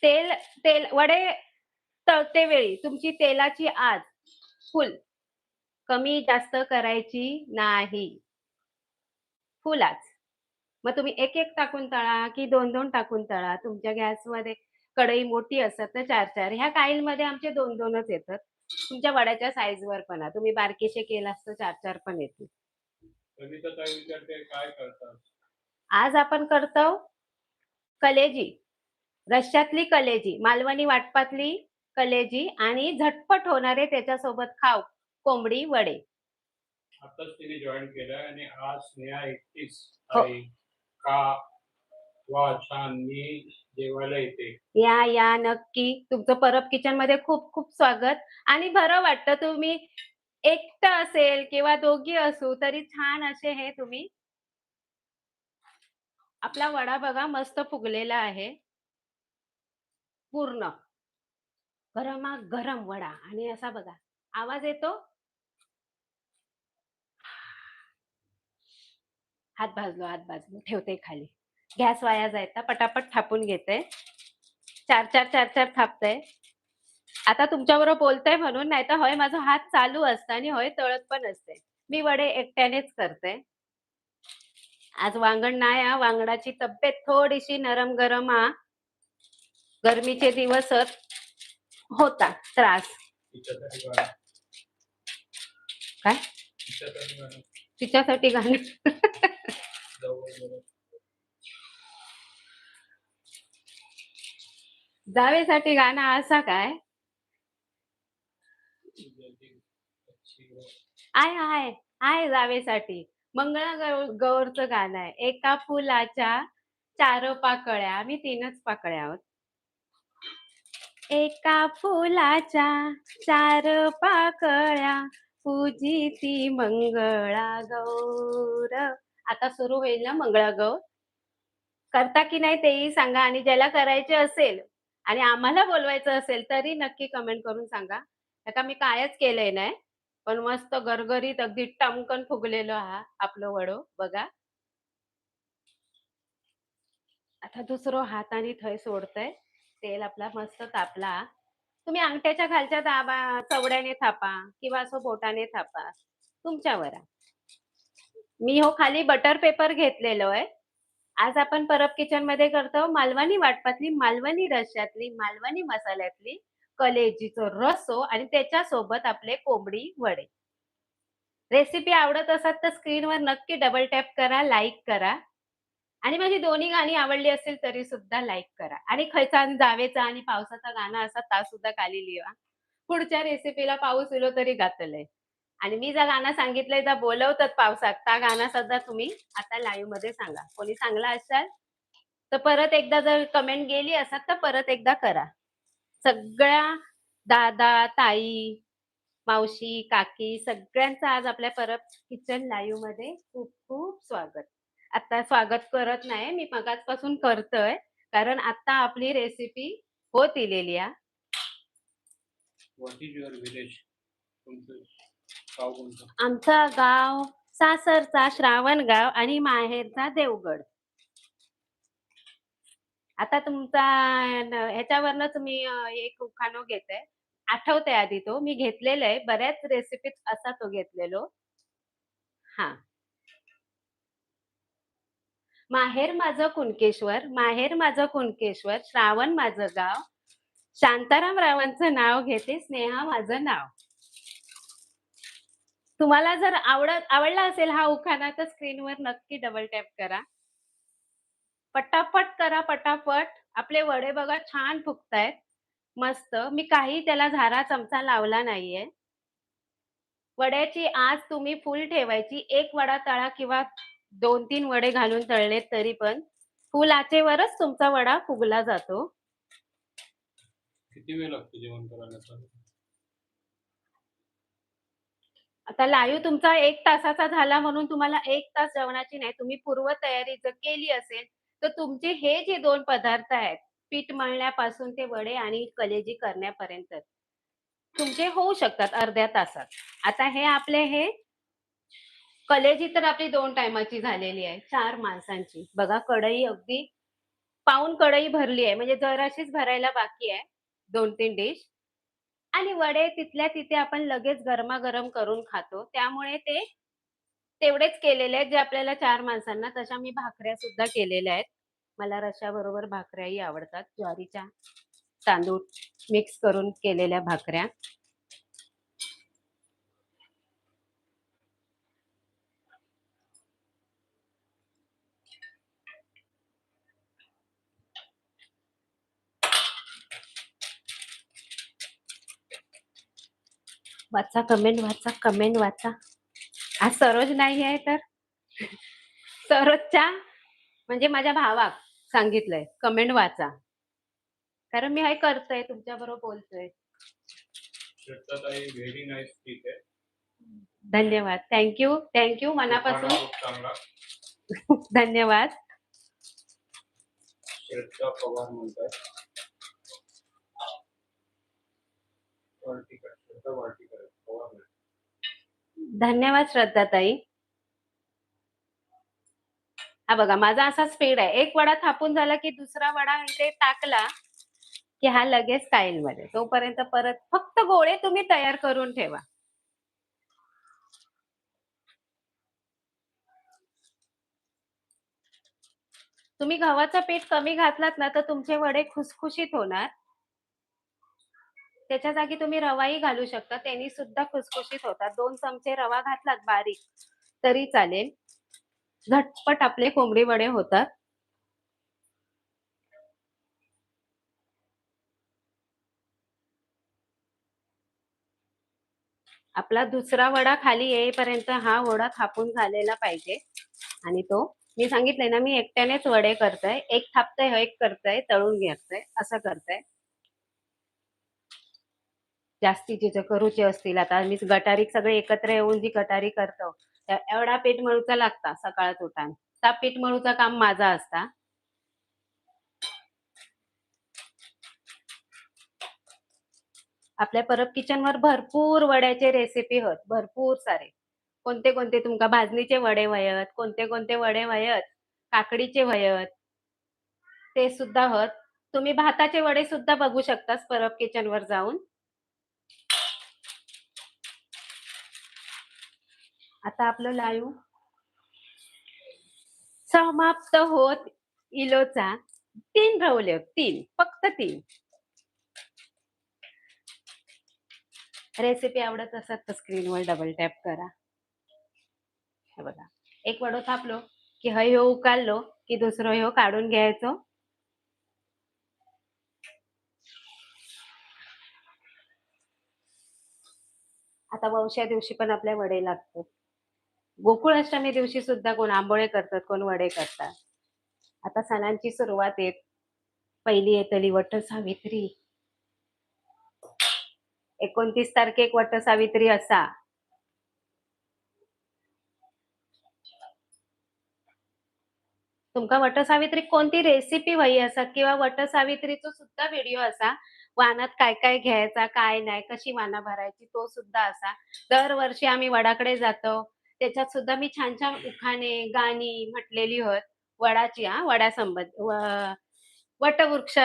तेल तेल वडे तळते वेळी तुमची तेलाची आच फुल, कमी जास्त करायची नाही. फुल आच. मग तुम्ही एक टाकून तळा की 2-2 टाकून तळा. तुमच्या गॅसमध्ये कढई मोठी असतात तर 4-4. ह्या काहींमध्ये आमचे 2-2च येतात. तुमच्या वड्याच्या साईजवर पण आहे. तुम्ही बारकेशे केलास तर 4-4 पण येतील. कविता ताई विचारते काय करतात? आज आपण करतो कलेजी, रश्श्यातली कलेजी, मालवणी वाटपातली कलेजी आणि झटपट होणारे त्याच्यासोबत खाऊ कोंबडी वडे. आताच तिने जॉईन केलं आणि आज स्नेहा एकटीच हो. आहे का? वा छान, मी जेवायला येते. या नक्की. तुमचं परब किचन मध्ये खूप खूप स्वागत. आणि बरं वाटतं तुम्ही एकटं असेल किंवा दोघी असू तरी छान असे हे तुम्ही. आपला वडा बघा मस्त फुगलेला आहे पूर्ण. गरम वडा आणि असा बघा आवाज येतो. हात भाजलो ठेवते खाली. गॅस वाया जायचा पटापट थापून घेते. 4-4 थापते. आता तुमच्याबरोबर बोलते म्हणून, नाही तर होय माझा हात चालू असता आणि होय तळत पण असते. मी वडे एकट्यानेच करते. आज वांगण नाही हा, वांगडाची तब्येत थोडीशी नरम गरम हा. गरमीचे दिवसच होता त्रास. तिच्यासाठी गाणं. काय तिच्यासाठी गाणं. तिच्यासाठी गाणे. जवळ जवळ. जावेसाठी गाणं असा काय? आहे जावेसाठी. मंगळागौरचं गाणं आहे. एका फुलाच्या 4 पाकळ्या, आम्ही 3च पाकळ्या आहोत. एका फुलाच्या चार पाकळ्या, पूजिती मंगळागौर. आता सुरू होईल ना मंगळागौर. करता की नाही तेही सांगा आणि ज्याला करायचे असेल आणि आम्हाला बोलवायचं असेल तरी नक्की कमेंट करून सांगा. आता मी कायच केलंय नाही. पण मस्त गरगरीत अगदी टमकन फुगलेलं हा आपलं वडं बघा. आता दुसरं हाताने थंय सोडतंय. तेल आपला मस्त तापला. तुम्ही अंगठ्याच्या खालच्या दाबा चवड्याने थापा किंवा असं बोटाने थापा. तुमच्यावर आहे. मी हो खाली बटर पेपर घेतलेलो आहे. आज आपण परब किचनमध्ये करतो मालवणी वाटपातली, मालवणी रश्श्यातली, मालवणी मसाल्यातली कलेजीचं रस्सो आणि त्याच्यासोबत आपले कोंबडी वडे. रेसिपी आवडत असाल तर स्क्रीनवर नक्की डबल टॅप करा, लाईक करा आणि माझी दोन्ही गाणी आवडली असतील तरी सुद्धा लाईक करा आणि खयचा आणि जावेचा आणि पावसाचा गाणं असा ता सुद्धा खाली लिहा. पुढच्या रेसिपीला पाऊस इलो तरी गातलंय. आणि मी जे गाणं सांगितलंय जे बोलवतात पावसात, त्या गाणं सुद्धा तुम्ही आता लाईव्हमध्ये सांगा. कोणी सांगला असाल, तर परत एकदा जर कमेंट गेली असाल, तर परत एकदा करा. सगळ्या दादा, ताई, मावशी, काकी सगळ्यांचं आज आपल्या परब किचन लाईव्हमध्ये खूप खूप स्वागत. आता स्वागत करत नाही, मी मगाचपासून करतोय. कारण आता आपली रेसिपी होत इलेली आहे. What is your village? तुमचं गाव कोणतं? आमचं गाव सासरचा श्रावणगाव आणि माहेरचा देवगड. आता तुमचा ह्याच्यावरनंच मी एक उखाणा घेते. आठवतंय आधी तो. मी घेतलेला आहे. बऱ्याच रेसिपीत असा तो घेतलेलो. हां. माहेर माझं कुणकेश्वर, माहेर माझं कुणकेश्वर, श्रावण माझं गाव, शांताराम रावांचं नाव घेते, स्नेहा माझं नाव. तुम्हाला जर आवडला असेल हा उखाणा तर स्क्रीनवर नक्की डबल टॅप करा. पटापट करा, पटापट. आपले वडे बघा छान फुगतायत. मस्त. मी काही त्याला झारा चमचा लावला नाहीये. वड्याची आच तुम्ही फुल ठेवायची. एक वडा तळा किंवा 2-3 वडे घालून तळलेत तरी पण फुल आचेवरच तुमचा वडा फुगला जातो. किती वेळ लागतो जेवण करायला सर? आता लाईव्ह तुमचा 1 तासाचा झाला म्हणून तुम्हाला 1 तास जेवणाची नाही. तुम्ही पूर्वतयारी जर केली असेल, तर तुमचे हे जे 2 पदार्थ आहेत, पीठ मळण्यापासून ते वडे आणि कलेजी करण्यापर्यंत तुमचे होऊ शकतात अर्ध्या तासात. आता हे आपले हे कलेजी तर आपली 2 टाईमाची झालेली आहे. 4 माणसांची. बघा कढई अगदी पाऊण कढई भरली आहे. म्हणजे जराशीच भरायला बाकी आहे. 2-3 डिश. आणि वडे तिथल्या तिथे आपण लगेच गरमागरम करून खातो. त्यामुळे ते तेवढेच केलेले आहेत, जे आपल्याला 4 माणसांना. तशा मी भाकऱ्या सुद्धा केलेल्या आहेत. मला रश्श्याबरोबर भाकऱ्याही आवडतात. ज्वारीच्या तांदूळ मिक्स करून केलेल्या भाकऱ्या. वाचा, कमेंट वाचा, कमेंट वाचा. आज सरोज नाही आहे तर सरोजच्या म्हणजे माझ्या भावाक सांगितलंय कमेंट वाचा. कारण मी हे करतोय, तुमच्याबरोबर बोलतोय. श्रद्धाताई व्हेरी नाईस स्पीच आहे. धन्यवाद. Thank you. थँक यू उखाणा मनापासून. खूप चांगला. धन्यवाद. श्रद्धा पवार म्हणतात. वार्टीकर, श्रद्धा वार्टीकर पवार नाही. धन्यवाद श्रद्धाताई. हा बघा माझा असा स्पीड आहे. एक वडा थापून झाला की दुसरा वडा इथे टाकला की हा लगेच स्टाईलमध्ये. तोपर्यंत परत फक्त गोळे तुम्ही तयार करून ठेवा. तुम्ही गव्हाचं पीठ कमी घातलात ना तर तुमचे वडे खुसखुशीत होणार. त्याच्या जागी तुम्ही रवाही घालू शकता. त्यांनी सुद्धा खुसखुशीत होतात. 2 चमचे रवा घातलात बारीक तरी चालेल. झटपट आपले कोंबडी वडे होतात. आपला दुसरा वडा खाली येईपर्यंत हा वडा थापून झालेला पाहिजे. आणि तो मी सांगितलंय ना मी एकट्यानेच वडे करतोय. एक थापतोय, एक करतोय, तळून घेतोय, असं करतोय. जास्तीचे जर करूचे असतील, आता आम्ही गटारी सगळे एकत्र येऊन जी गटारी करतो, त्या एवढा पीठ मळूचा लागता सकाळच उठान. त्या पीठ मळूचा काम माझा असता. आपल्या परब किचनवर भरपूर वड्याचे रेसिपी हत, भरपूर सारे. कोणते कोणते तुमका भाजणीचे वडे वयत, कोणते कोणते वडे वयत, काकडीचे वयत, ते सुद्धा हत. तुम्ही भाताचे वडे सुद्धा बघू शकता परब किचनवर जाऊन. आता आपलं लाईव्ह समाप्त होत इलोचा. 3 रवले, 3, फक्त 3. रेसिपी आवडत असत तर स्क्रीनवर डबल टॅप करा. हे बघा, एक वडो थापलो की ह्यो उकाळलो की दुसरं ह्यो काढून घ्यायचो. आता ववश्या दिवशी पण आपल्या वडे लागतात. गोकुळाष्टमी दिवशी सुद्धा कोण आंबोळे करतात, कोण वडे करतात. आता सणांची सुरुवात येत. पहिली येतली वट सावित्री. 29 तारखेक वट सावित्री असा. तुमका वट सावित्री कोणती रेसिपी हवी असा किंवा वट सावित्रीचो सुद्धा व्हिडिओ असा, वानात काय काय घ्यायचा, काय नाही, कशी वाना भरायची, तो सुद्धा असा. दरवर्षी आम्ही वडाकडे जातो. त्याच्यात सुद्धा मी छान छान उखाणे, गाणी म्हटलेली होत. वडाची वडासंबंध वटवृक्ष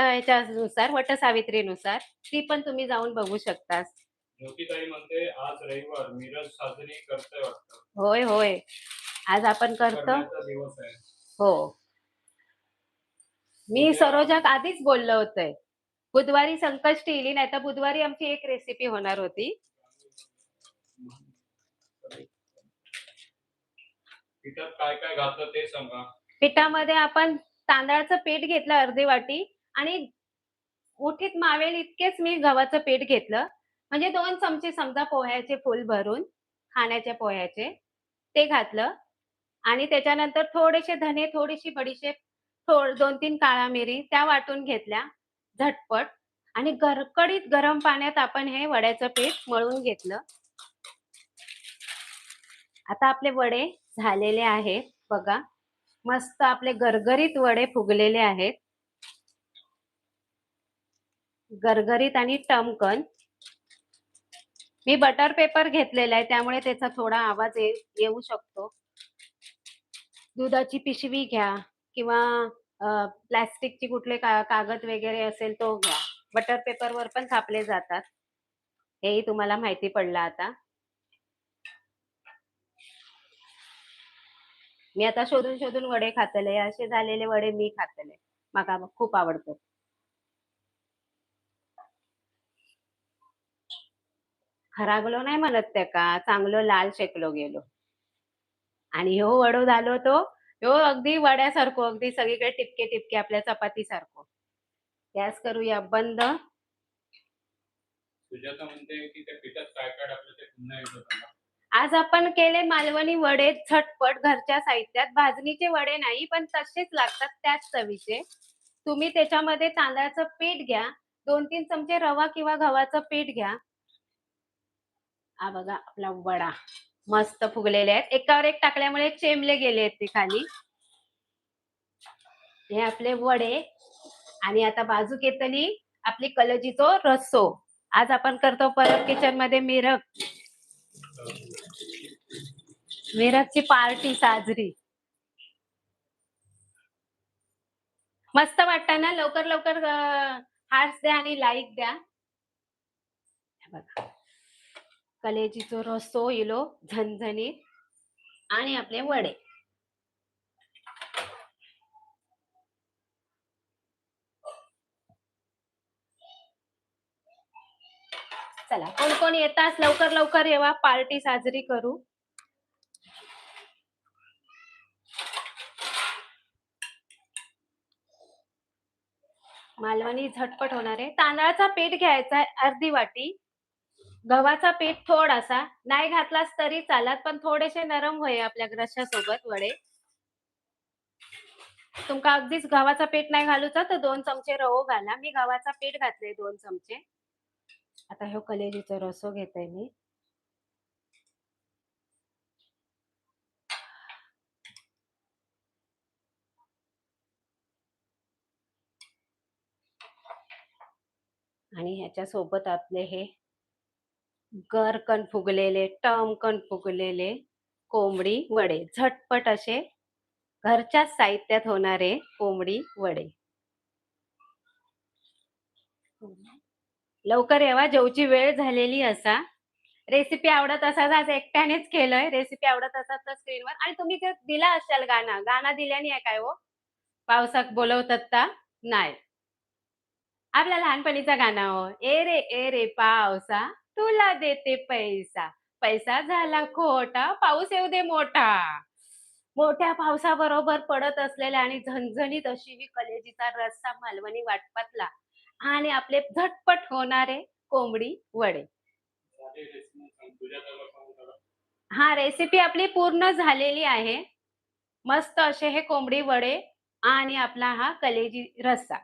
नुसार, वट सावित्रीनुसार, ती पण तुम्ही जाऊन बघू शकता. ज्योतिताई म्हणते आज रविवार मिरज साजरी करते वाटतं. होय होय, आज आपण करतो. करण्याचा दिवस आहे. हो, मी सरोजाक आधीच बोललो होतंय. बुधवारी संकष्टी येईल, नाही तर बुधवारी आमची एक रेसिपी होणार होती. पिठात काय काय घातलं ते सांगा. पिठामध्ये आपण तांदळाचं पीठ घेतलं अर्धी वाटी आणि मुठीत मावेल इतकेच मी गव्हाचं पीठ घेतलं. म्हणजे 2 चमचे समजा पोह्याचे फुल भरून, खाण्याच्या पोह्याचे, ते घातलं आणि त्याच्यानंतर थोडेसे धने, थोडीशी बडीशेप, 2-3 काळा मिरी त्या वाटून घेतल्या झटपट आणि कडकडीत गरम पाण्यात आपण हे वड्याचं पीठ मळून घेतलं. आता आपले वडे झालेले आहेत बघा. मस्त आपले गरगरीत वडे फुगलेले आहेत. गरगरीत आणि टमकन. मी बटर पेपर घेतलेला आहे, त्यामुळे त्याचा थोडा आवाज येऊ शकतो. दुधाची पिशवी घ्या किंवा प्लास्टिकची कुठले कागद वगैरे असेल तो घ्या. बटर पेपरवर पण छापले जातात. हेही तुम्हाला माहिती पडलं आता. मी आता शोधून शोधून वडे खातले, असे झालेले वडे मी खातले. मला खूप आवडतात. खराबलो नाही म्हणत त्या का, चांगलं लाल शेकलो गेलो. आणि ह्यो वडो झालो तो, ह्यो अगदी वड्यासारखो, अगदी सगळीकडे टिपके टिपके आपल्या चपाती सारखो. गॅस करूया बंद. सुजाता म्हणते की त्या पिठात काय काय टाकलं ते पुन्हा एकदा सांगा. आज आपण केले मालवणी वडे झटपट घरच्या साहित्यात. भाजणीचे वडे नाही, पण तसेच लागतात त्याच चवीचे. तुम्ही त्याच्यामध्ये तांदळाचं पीठ घ्या, 2-3 चमचे रवा किंवा गव्हाचं पीठ घ्या. हा बघा आपला वडा मस्त फुगलेले आहेत. एकावर एक टाकल्यामुळे चेंबले गेले आहेत ते खाली. हे आपले वडे. आणि आता बाजूक येतली आपली कलजीचो रस्सो. आज आपण करतो परब किचन मध्ये मिरगची पार्टी साजरी. मस्त वाटतं ना. लवकर लवकर हार्ट्स द्या आणि लाईक द्या. बघा कलेजीचो रस्सो इलो झणझणीत आणि आपले वडे. चला, कोण कोण येतास लवकर लवकर येवा, पार्टी साजरी करू. मालवणी झटपट होणार आहे. तांदळाचा पीठ घ्यायचा अर्धी वाटी. गव्हाचा पीठ थोडासा, नाही घातलास तरी चालत, पण थोडेसे नरम होय आपल्या रश्श्यासोबत वडे. तुमका अगदीच गव्हाचा पीठ नाही घालूचा तर 2 चमचे रवो घाला. मी गव्हाचा पीठ घातले 2 चमचे. आता ह्यो कलेजीचो रसो घेते मी. आणि ह्याच्या सोबत आपले हे गरकन फुगलेले, टमकन फुगलेले कोंबडी वडे, झटपट असे घरच्याच साहित्यात होणारे कोंबडी वडे. लवकर येवा, जेवची वेळ झालेली असा. रेसिपी आवडत असा आज एकट्यानेच केलंय. रेसिपी आवडत असा तर स्क्रीनवर आणि तुम्ही ते दिला असाल गाणं. गाणं दिल्याने आहे काय हो? पावसात बोलवतात ता? नाही. आपल्या लहानपणीचा गाणं हो. ए रे पावसा, तुला देते पैसा. पैसा झाला खोटा, पाऊस येऊ दे मोठा. मोठ्या पावसाबरोबर पडत असलेल्या आणि झणझणीत अशी ही कलेजीचा रस्सा मालवणी वाटपातला आणि आपले झटपट होणारे कोंबडी वडे. झाली रेसिपी सांग तुझ्या त्याला सांग जरा. हां, रेसिपी आपली पूर्ण झालेली आहे. मस्त असे हे कोंबडी वडे आणि आपला हा कलेजी रस्सा.